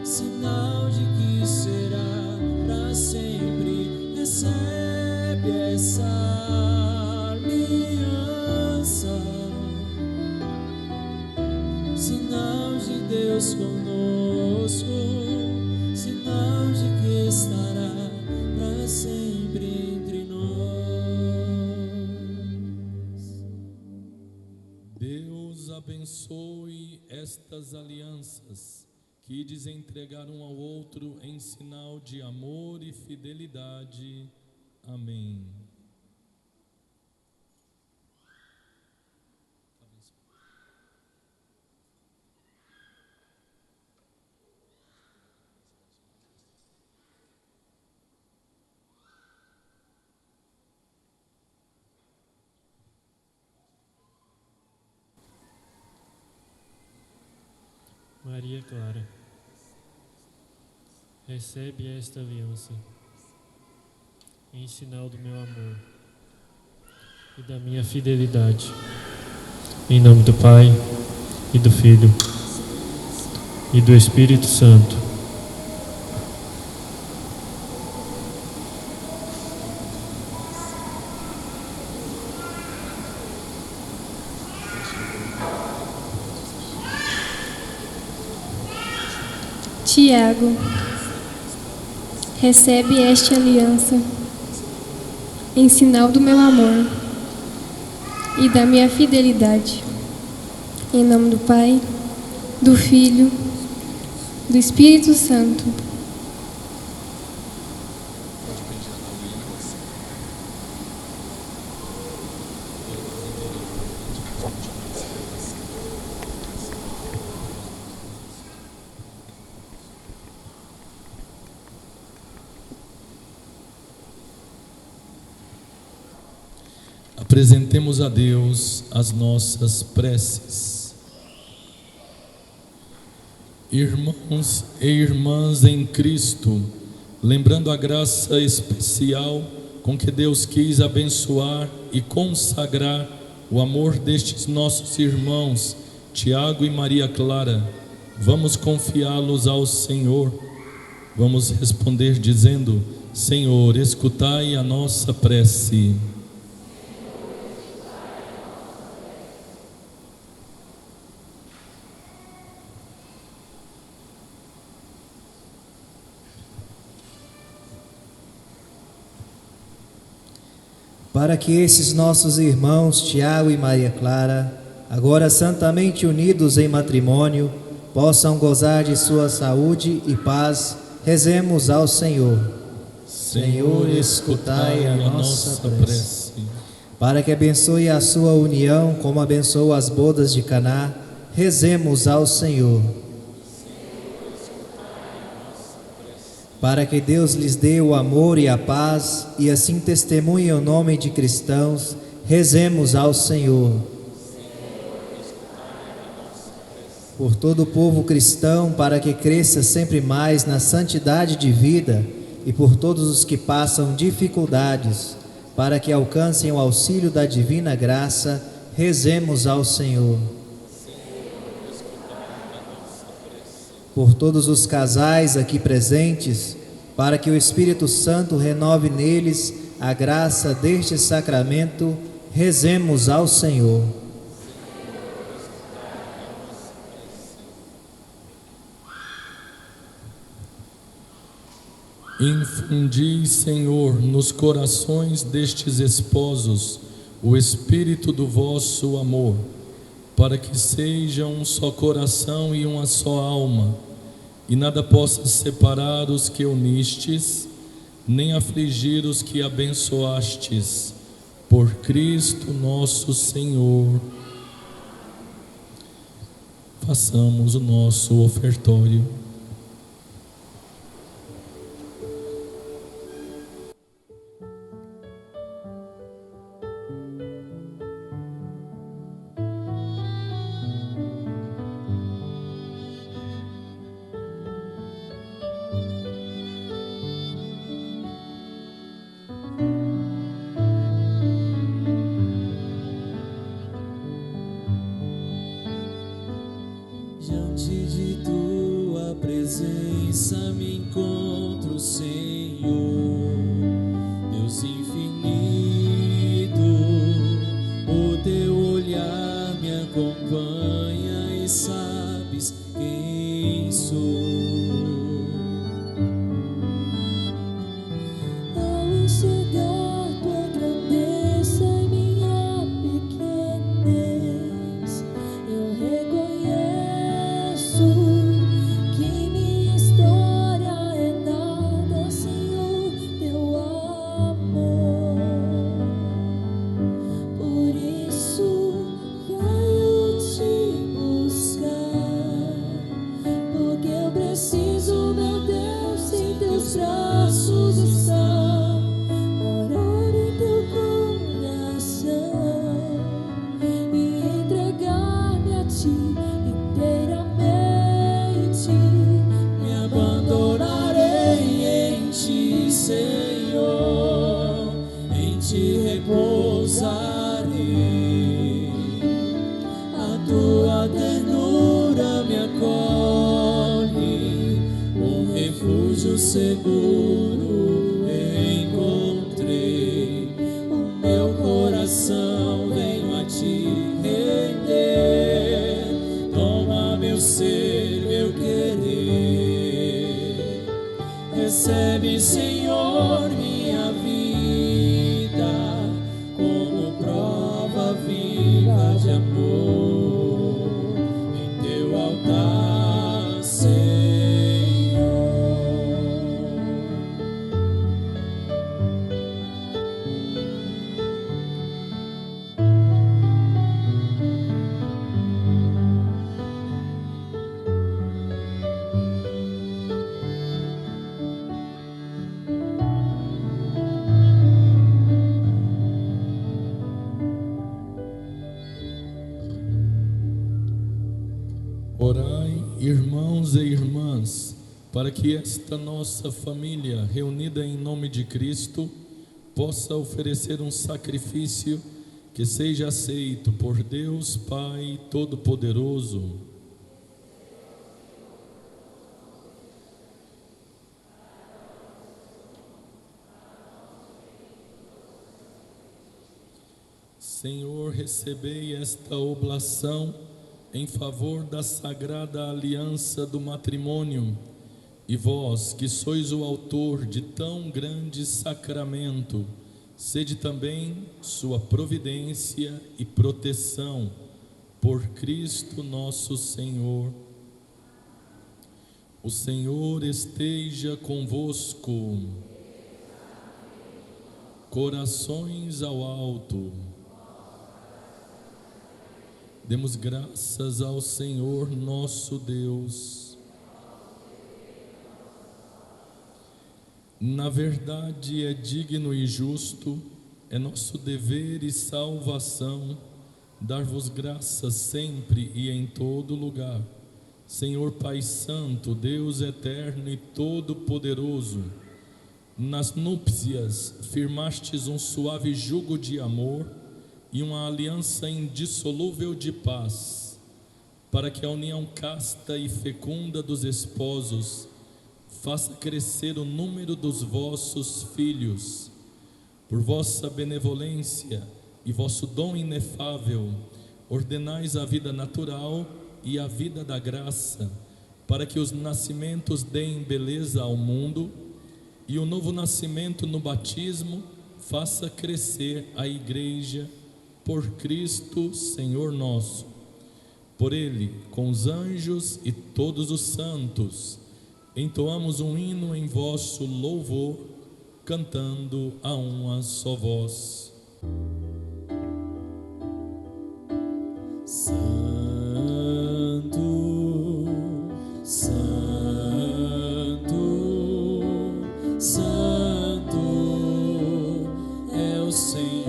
sinal de que será para sempre. Recebe essa aliança, sinal de Deus conosco, sinal de que estará para sempre entre nós. Deus abençoe estas alianças que ides entregar um ao outro em sinal de amor e fidelidade. Amém. Maria Clara, recebe esta aliança em sinal do meu amor e da minha fidelidade. Em nome do Pai, e do Filho, e do Espírito Santo. Tiago, recebe esta aliança em sinal do meu amor e da minha fidelidade. Em nome do Pai, do Filho, do Espírito Santo. Apresentemos a Deus as nossas preces. Irmãos e irmãs em Cristo, lembrando a graça especial com que Deus quis abençoar e consagrar o amor destes nossos irmãos, Tiago e Maria Clara, vamos confiá-los ao Senhor. Vamos responder dizendo: Senhor, escutai a nossa prece. Para que esses nossos irmãos, Tiago e Maria Clara, agora santamente unidos em matrimônio, possam gozar de sua saúde e paz, rezemos ao Senhor. Senhor, escutai a nossa prece. Para que abençoe a sua união, como abençoou as bodas de Caná, rezemos ao Senhor. Para que Deus lhes dê o amor e a paz, e assim testemunhem o nome de cristãos, rezemos ao Senhor. Por todo o povo cristão, para que cresça sempre mais na santidade de vida, e por todos os que passam dificuldades, para que alcancem o auxílio da divina graça, rezemos ao Senhor. Por todos os casais aqui presentes, para que o Espírito Santo renove neles a graça deste sacramento, rezemos ao Senhor. Infundi, Senhor, nos corações destes esposos o espírito do vosso amor, para que sejam um só coração e uma só alma, e nada possa separar os que unistes, nem afligir os que abençoastes, por Cristo nosso Senhor. Façamos o nosso ofertório. Diante de tua presença me encontro, Senhor, Deus infinito. O teu olhar me acompanha e sabes quem sou. Ao enxergar tua grandeza e minha pequenez, eu reconheço que minha história é nada sem o teu amor. Por isso venho te buscar, porque eu preciso refúgio seguro encontrei. O meu coração venho a te render. Toma meu ser, meu querer. Recebe, Senhor, minha vida como prova viva de amor em teu altar, Senhor. Orai, irmãos e irmãs, para que esta nossa família, reunida em nome de Cristo, possa oferecer um sacrifício que seja aceito por Deus Pai Todo-Poderoso. Senhor, recebei esta oblação em favor da sagrada aliança do matrimônio, e vós, que sois o autor de tão grande sacramento, sede também sua providência e proteção, por Cristo nosso Senhor. O Senhor esteja convosco. Corações ao alto. Demos graças ao Senhor nosso Deus. Na verdade, é digno e justo, é nosso dever e salvação, dar-vos graças sempre e em todo lugar. Senhor Pai Santo, Deus eterno e todo-poderoso, nas núpcias firmastes um suave jugo de amor e uma aliança indissolúvel de paz, para que a união casta e fecunda dos esposos faça crescer o número dos vossos filhos. Por vossa benevolência e vosso dom inefável, ordenais a vida natural e a vida da graça, para que os nascimentos deem beleza ao mundo e o novo nascimento no batismo faça crescer a Igreja, por Cristo Senhor nosso. Por Ele, com os anjos e todos os santos, entoamos um hino em vosso louvor, cantando a uma só voz. Santo, Santo, Santo é o Senhor,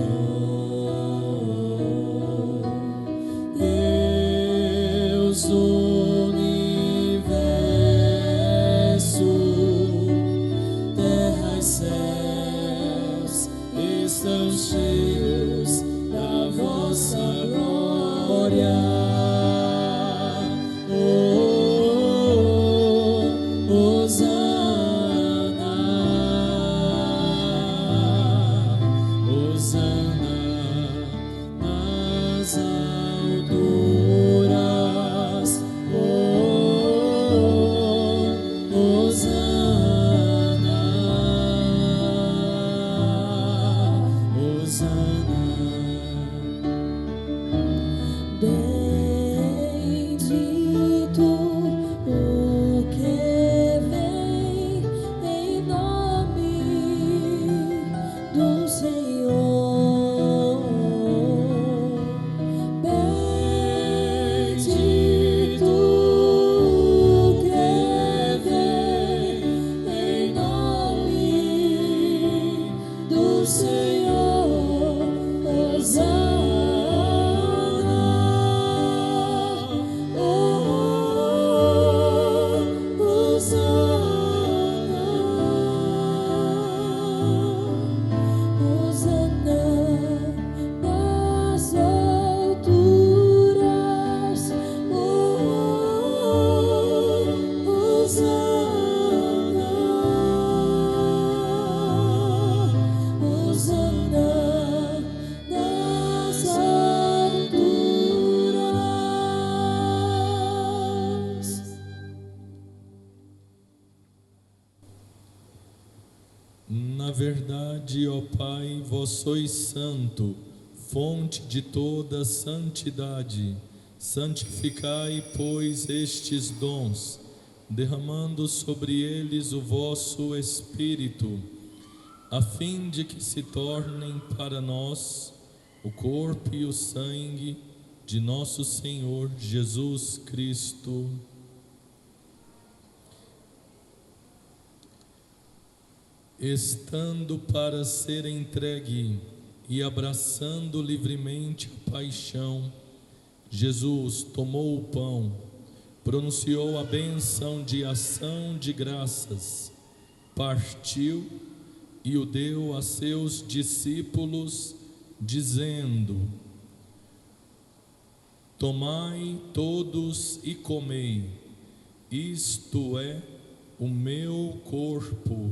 Deus do universo, terra e céus estão cheios da vossa glória. Bendito o que vem. Na verdade, ó Pai, vós sois santo, fonte de toda santidade. Santificai, pois, estes dons, derramando sobre eles o vosso Espírito, a fim de que se tornem para nós o corpo e o sangue de nosso Senhor Jesus Cristo. Estando para ser entregue e abraçando livremente a paixão, Jesus tomou o pão, pronunciou a bênção de ação de graças, partiu e o deu a seus discípulos, dizendo: Tomai todos e comei, isto é o meu corpo,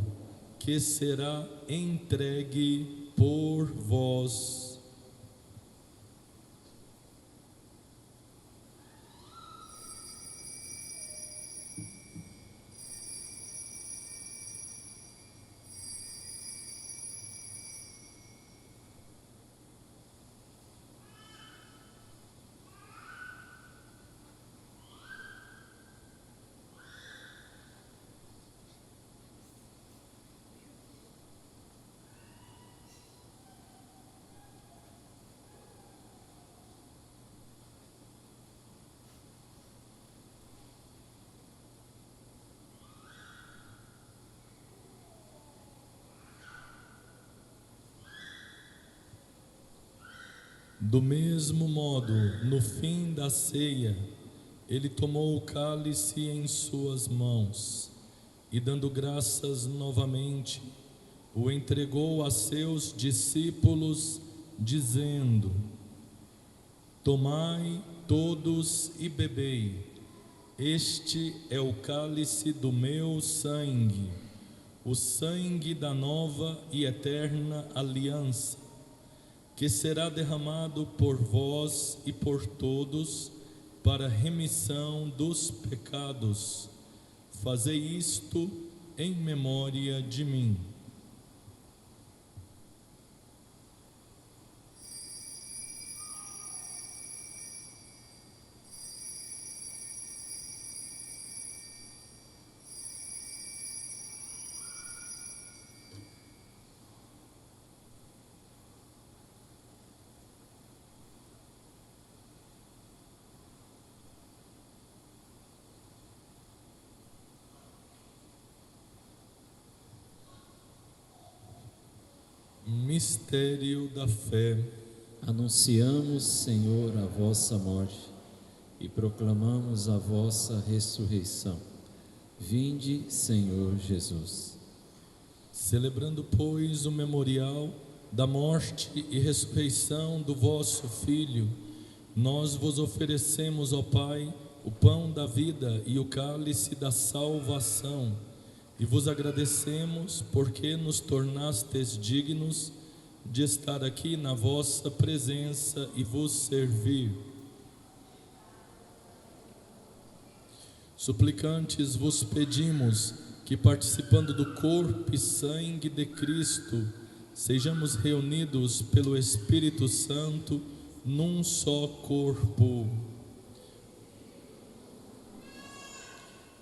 que será entregue por vós. Do mesmo modo, no fim da ceia, ele tomou o cálice em suas mãos e, dando graças novamente, o entregou a seus discípulos, dizendo: Tomai todos e bebei, este é o cálice do meu sangue, o sangue da nova e eterna aliança, que será derramado por vós e por todos para remissão dos pecados. Fazei isto em memória de mim. Mistério da fé. Anunciamos, Senhor, a vossa morte e proclamamos a vossa ressurreição. Vinde, Senhor Jesus. Celebrando, pois, o memorial da morte e ressurreição do vosso Filho, nós vos oferecemos, ó Pai, o pão da vida e o cálice da salvação, e vos agradecemos porque nos tornastes dignos de estar aqui na vossa presença e vos servir. Suplicantes vos pedimos que, participando do corpo e sangue de Cristo, sejamos reunidos pelo Espírito Santo num só corpo.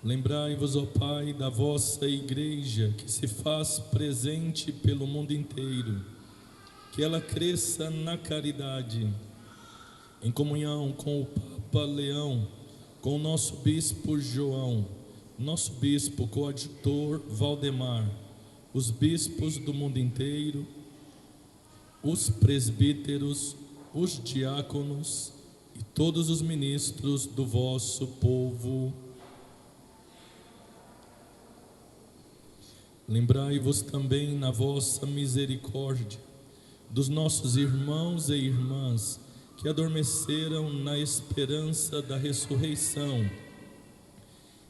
Lembrai-vos, ó Pai, da vossa Igreja, que se faz presente pelo mundo inteiro, que ela cresça na caridade, em comunhão com o Papa Leão, com o nosso Bispo João, nosso Bispo coadjutor Valdemar, os bispos do mundo inteiro, os presbíteros, os diáconos e todos os ministros do vosso povo. Lembrai-vos também na vossa misericórdia dos nossos irmãos e irmãs que adormeceram na esperança da ressurreição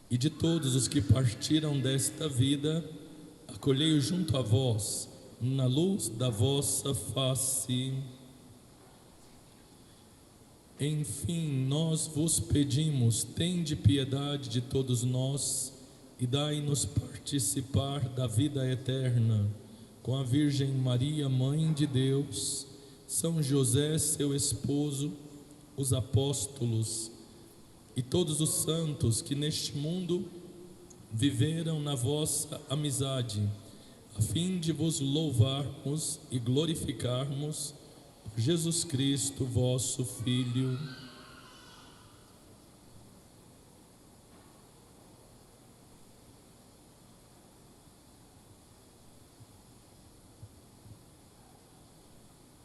e de todos os que partiram desta vida, acolhei-os junto a vós, na luz da vossa face. Enfim, nós vos pedimos, tende piedade de todos nós e dai-nos participar da vida eterna, com a Virgem Maria, Mãe de Deus, São José, seu esposo, os apóstolos e todos os santos que neste mundo viveram na vossa amizade, a fim de vos louvarmos e glorificarmos por Jesus Cristo, vosso Filho.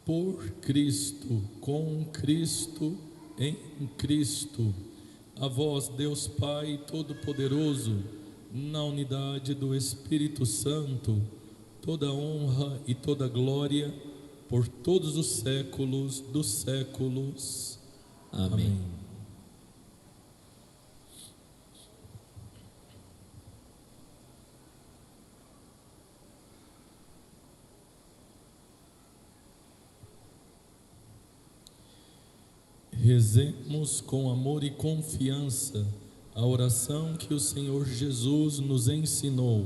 Por Cristo, com Cristo, em Cristo, a vós, Deus Pai Todo-Poderoso, na unidade do Espírito Santo, toda honra e toda glória por todos os séculos dos séculos. Amém. Rezemos com amor e confiança a oração que o Senhor Jesus nos ensinou.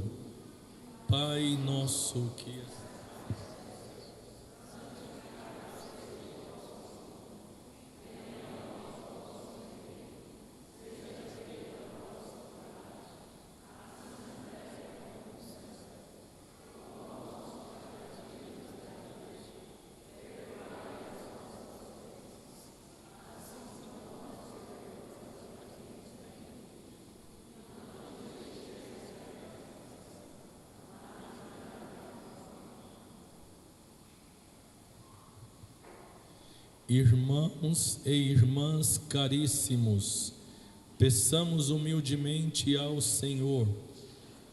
Pai nosso que Irmãos e irmãs caríssimos, peçamos humildemente ao Senhor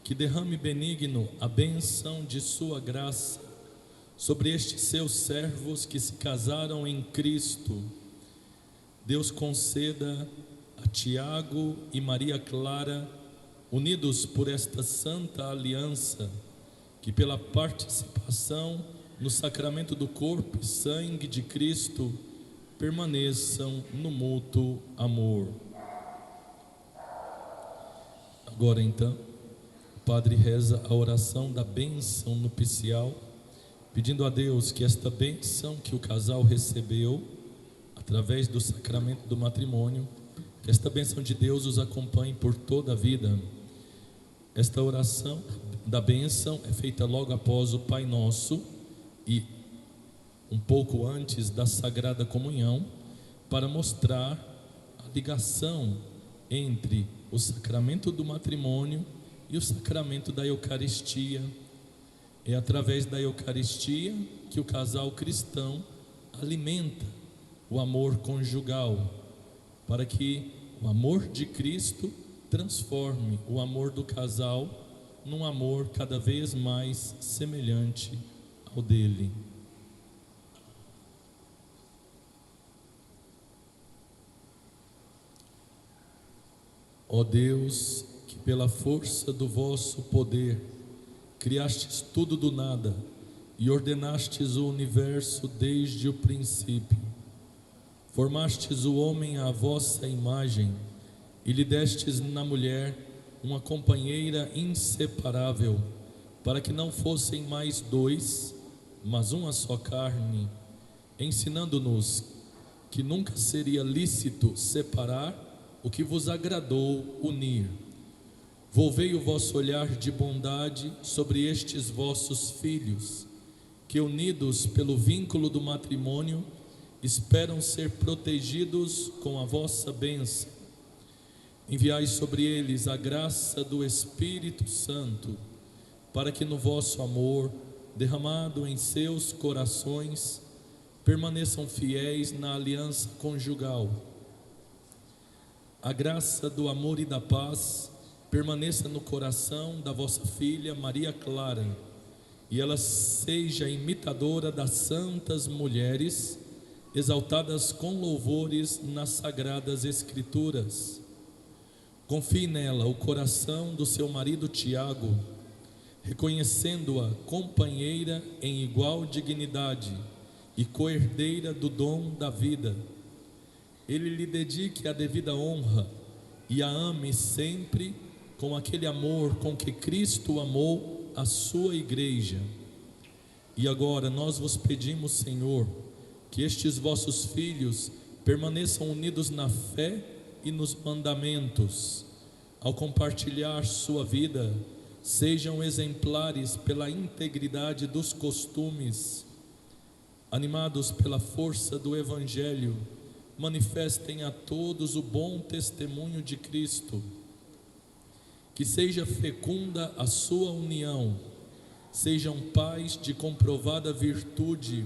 que derrame benigno a bênção de sua graça sobre estes seus servos que se casaram em Cristo. Deus conceda a Tiago e Maria Clara, unidos por esta santa aliança, que pela participação no sacramento do corpo e sangue de Cristo permaneçam no mútuo amor. Agora então, o Padre reza a oração da bênção nupcial, pedindo a Deus que esta bênção que o casal recebeu através do sacramento do matrimônio, que esta bênção de Deus os acompanhe por toda a vida. Esta oração da bênção é feita logo após o Pai Nosso e um pouco antes da Sagrada Comunhão, para mostrar a ligação entre o sacramento do matrimônio e o sacramento da Eucaristia. É através da Eucaristia que o casal cristão alimenta o amor conjugal, para que o amor de Cristo transforme o amor do casal num amor cada vez mais semelhante ao dele. Ó Deus, que pela força do vosso poder criastes tudo do nada e ordenastes o universo desde o princípio, formastes o homem à vossa imagem e lhe destes na mulher uma companheira inseparável, para que não fossem mais dois, mas uma só carne, ensinando-nos que nunca seria lícito separar o que vos agradou unir. Volvei o vosso olhar de bondade sobre estes vossos filhos, que unidos pelo vínculo do matrimônio, esperam ser protegidos com a vossa bênção. Enviai sobre eles a graça do Espírito Santo, para que no vosso amor, derramado em seus corações, permaneçam fiéis na aliança conjugal. A graça do amor e da paz permaneça no coração da vossa filha Maria Clara, e ela seja imitadora das santas mulheres, exaltadas com louvores nas sagradas Escrituras. Confie nela o coração do seu marido Tiago, reconhecendo-a companheira em igual dignidade e coerdeira do dom da vida. Ele lhe dedique a devida honra e a ame sempre com aquele amor com que Cristo amou a sua igreja. E agora nós vos pedimos, Senhor, que estes vossos filhos permaneçam unidos na fé e nos mandamentos. Ao compartilhar sua vida, sejam exemplares pela integridade dos costumes. Animados pela força do Evangelho, manifestem a todos o bom testemunho de Cristo. Que seja fecunda a sua união, sejam pais de comprovada virtude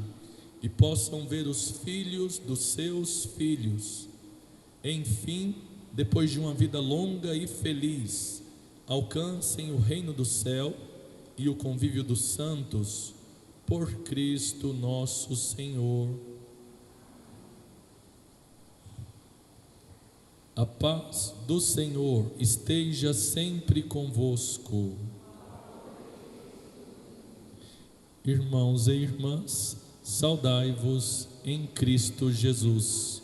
e possam ver os filhos dos seus filhos. Enfim, depois de uma vida longa e feliz, alcancem o reino do céu e o convívio dos santos, por Cristo nosso Senhor. A paz do Senhor esteja sempre convosco. Irmãos e irmãs, saudai-vos em Cristo Jesus.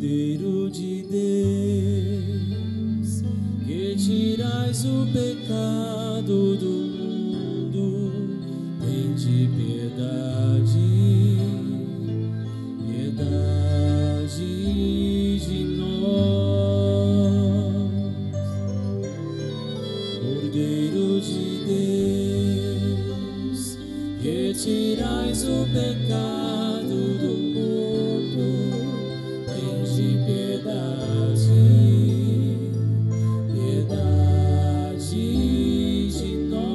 Cordeiro de Deus, que tirais o pecado do mundo, tende piedade, piedade de nós. Cordeiro de Deus, que tirais o pecado do mundo, de piedade, piedade de nós.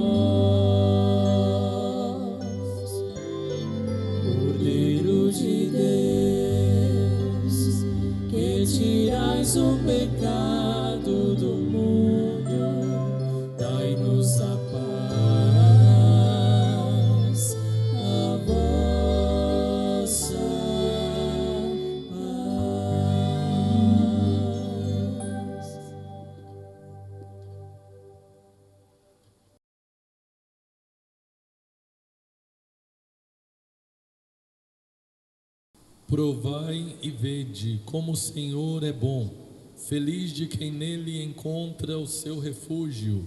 Cordeiro de Deus, que tirais o pecado do mundo, dai-nos a paz, a vossa Provai e vede como o Senhor é bom, feliz de quem nele encontra o seu refúgio.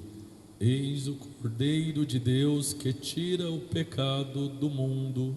Eis o Cordeiro de Deus que tira o pecado do mundo.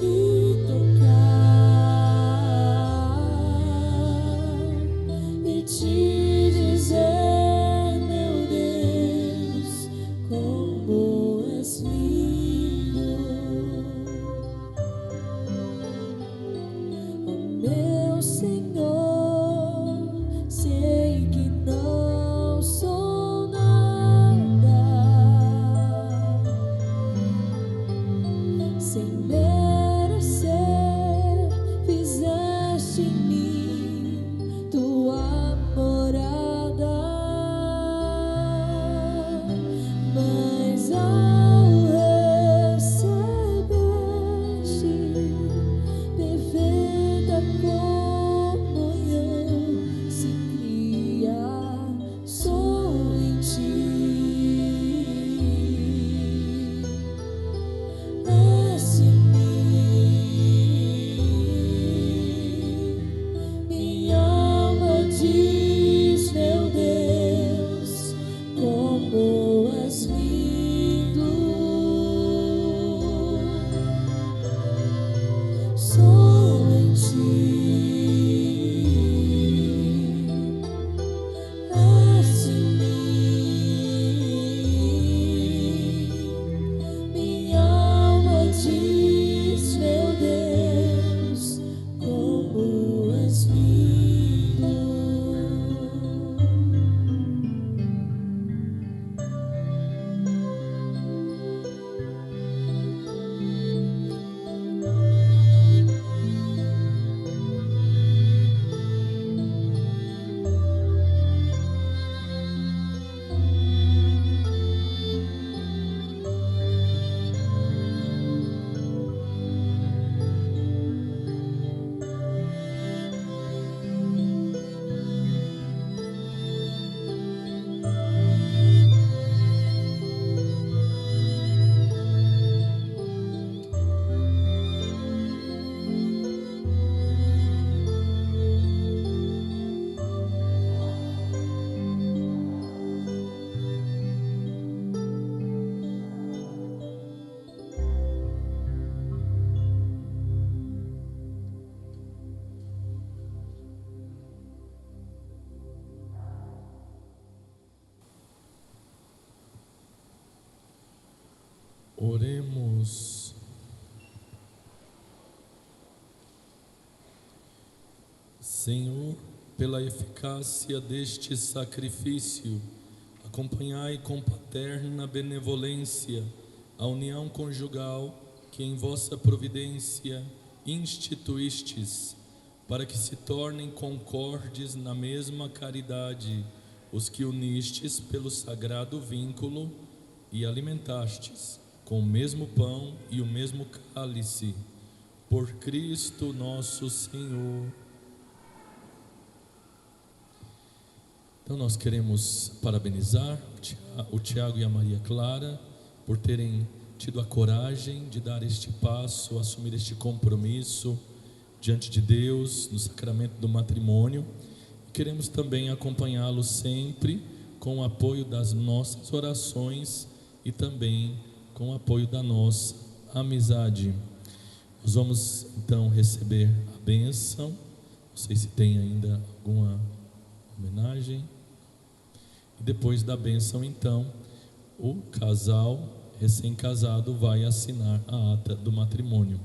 te Oremos. Senhor, pela eficácia deste sacrifício, acompanhai com paterna benevolência a união conjugal que em vossa providência instituístes, para que se tornem concordes na mesma caridade os que unistes pelo sagrado vínculo e alimentastes com o mesmo pão e o mesmo cálice, por Cristo nosso Senhor. Então nós queremos parabenizar o Tiago e a Maria Clara por terem tido a coragem de dar este passo, assumir este compromisso diante de Deus no sacramento do matrimônio. Queremos também acompanhá-los sempre com o apoio das nossas orações e também com o apoio da nossa amizade. Nós vamos então receber a bênção. Não sei se tem ainda alguma homenagem. E depois da bênção, então, o casal recém-casado vai assinar a ata do matrimônio.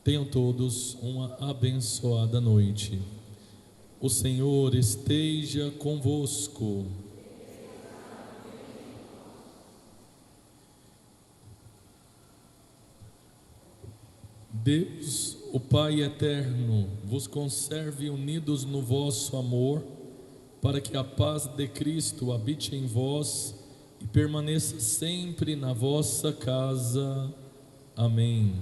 Tenham todos uma abençoada noite. O Senhor esteja convosco. Deus, o Pai eterno, vos conserve unidos no vosso amor, para que a paz de Cristo habite em vós e permaneça sempre na vossa casa. Amém.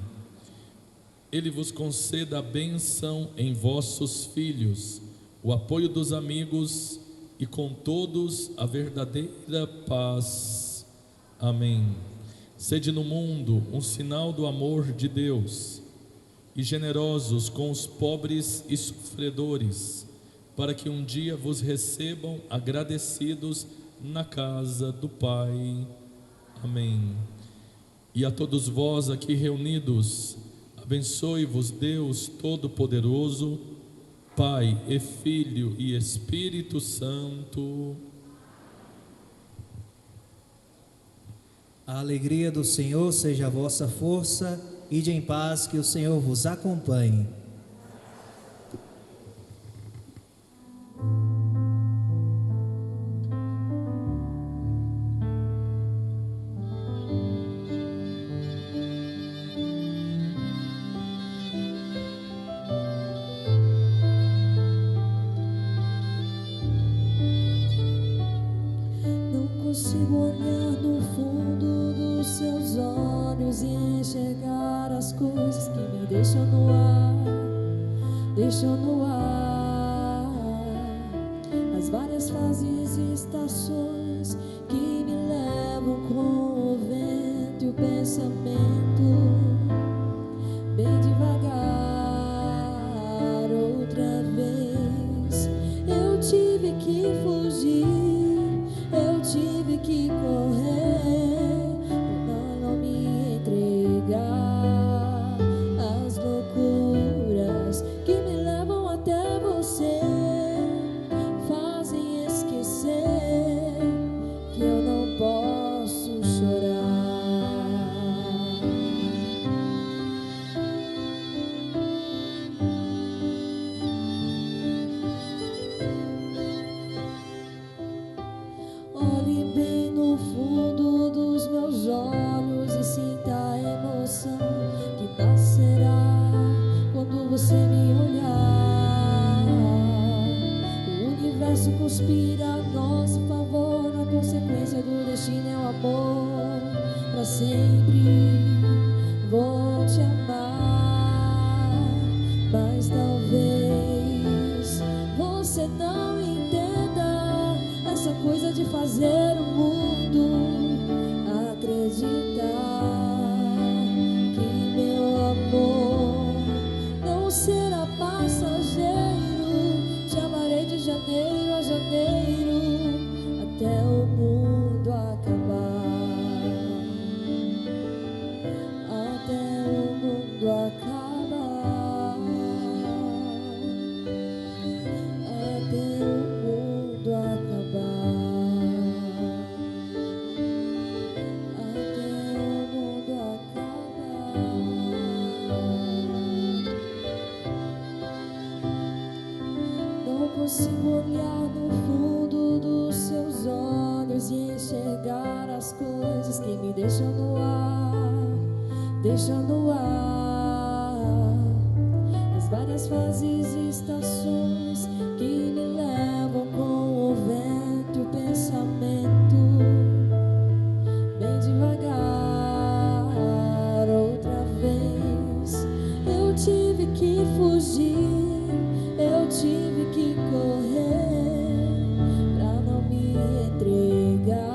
Ele vos conceda a bênção em vossos filhos, o apoio dos amigos e com todos a verdadeira paz. Amém. Sede no mundo um sinal do amor de Deus e generosos com os pobres e sofredores, para que um dia vos recebam agradecidos na casa do Pai. Amém. E a todos vós aqui reunidos, abençoe-vos Deus Todo-Poderoso, Pai e Filho e Espírito Santo. A alegria do Senhor seja a vossa força, ide em paz, que o Senhor vos acompanhe. Não consigo olhar no fundo dos seus olhos e enxergar as coisas que me deixam no ar, as várias fases e estações que me levam com o vento e o pensamento, bem devagar. Outra vez eu tive que fugir, eu tive que correr para não me entregar às loucuras que me levam até você, fazem esquecer que eu não posso chorar. Olhe bem no fundo dos meus olhos e sinta a emoção que nascerá quando você me olhar. O universo conspira a nosso favor, na consequência do destino é o amor. Pra sempre vou te amar, mas talvez você não entenda essa coisa de fazer o mundo acreditar que meu amor não será passageiro. Te amarei de janeiro a janeiro, até o mundo acabar, até o mundo acabar, até o mundo acabar. enxergar as coisas que me deixam no ar, deixam no ar. As várias fases e estações que me levam com o vento e o pensamento. Bem devagar, outra vez. Eu tive que fugir, eu tive que correr pra não me entregar.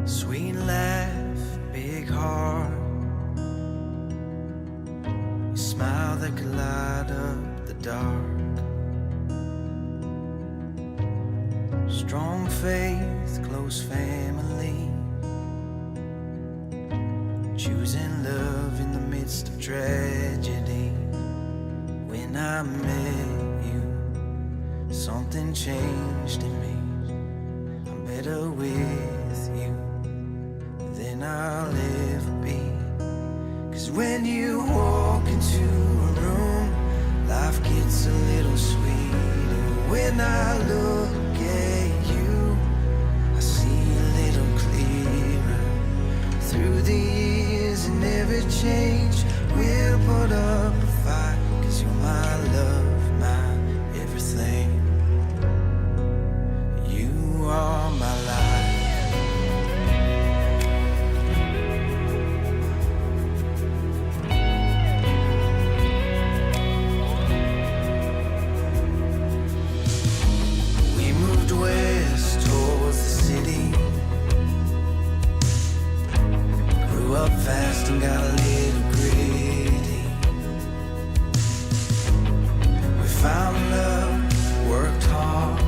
Sweet laugh, big heart, you smile that could light up the dark. Strong faith, close family, choosing love in the midst of tragedy. When I met you, something changed in me. I'm better with you than I'll ever be. 'Cause when you walk into a room, life gets a little sweeter. When I look at you, I see a little clearer. Through the years and never change, we'll put up a fight. 'Cause you're my love, my everything. You are my life. Up fast and got a little gritty. We found love, worked hard,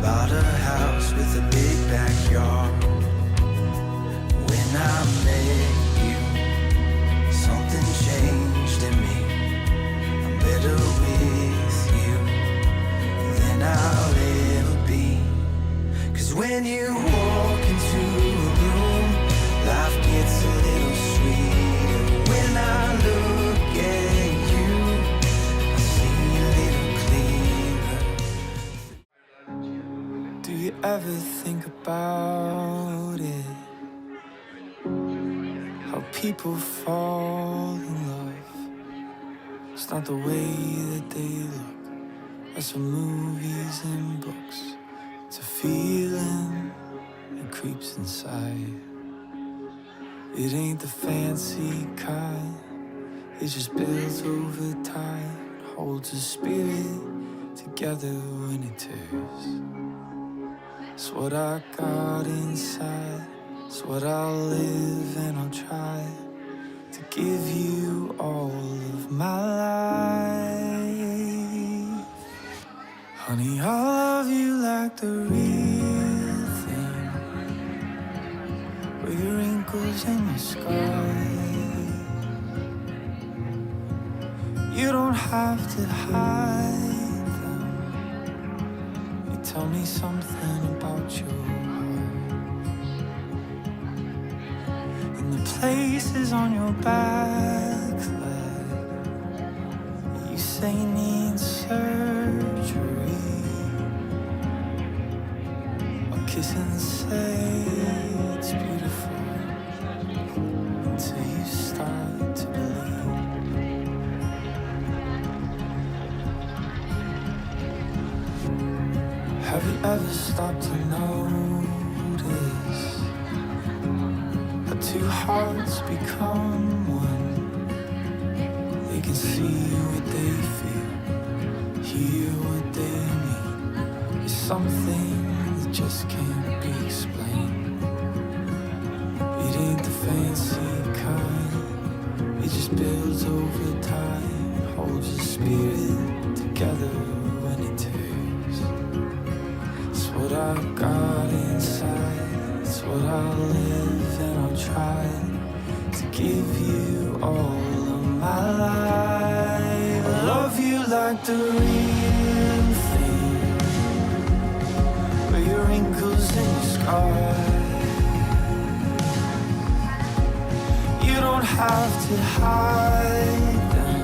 bought a house with a big backyard. When I met you, something changed in me. I'm better with you than I'll ever be. 'Cause when you walk into a room, life gets a little sweeter. When I look at you, I see a little clearer. Do you ever think about it? people fall in love. It's not the way that they look. That's from movies and books. It's a feeling that creeps inside. It ain't the fancy kind. It's just built over time. Holds the spirit together when it tears. It's what I got inside. It's what I'll live and I'll try to give you all of my life. Honey, I'll love you like the real thing, with your wrinkles and your scars. You don't have to hide them. You tell me something about your places on your back leg. You say need surgery. I'll kiss and say it's beautiful until you start to believe. Have you ever stopped to notice two hearts become one? They can see what they feel, hear what they mean. It's something that just can't be explained. It ain't the fancy kind. It just builds over time, holds your spirit together when it tears. It's what I got inside. It's what I'll live and I'll try to give you all of my life. I love you like the real thing, with your wrinkles and your scars. You don't have to hide them.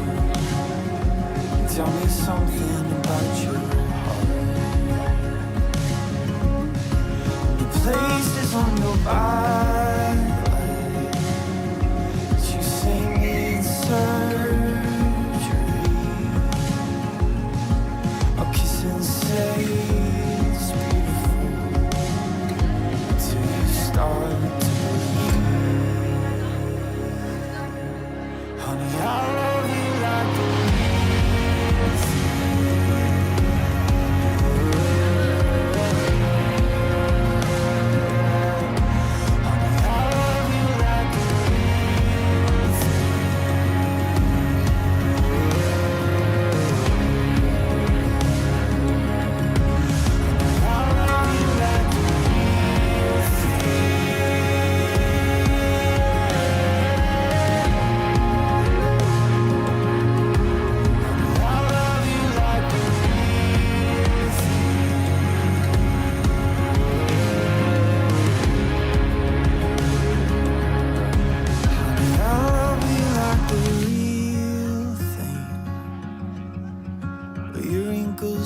Tell me something about your places on your back that you say need surgery. I'll kiss and say it's beautiful till you start to believe. Honey, I love you like the real thing.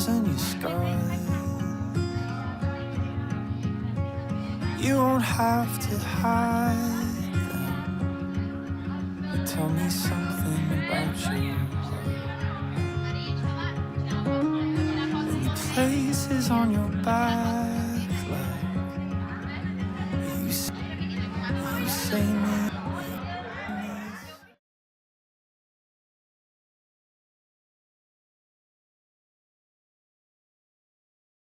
And your scars. You won't have to hide them. You tell me something about your heart. And the places on your back, like you say me.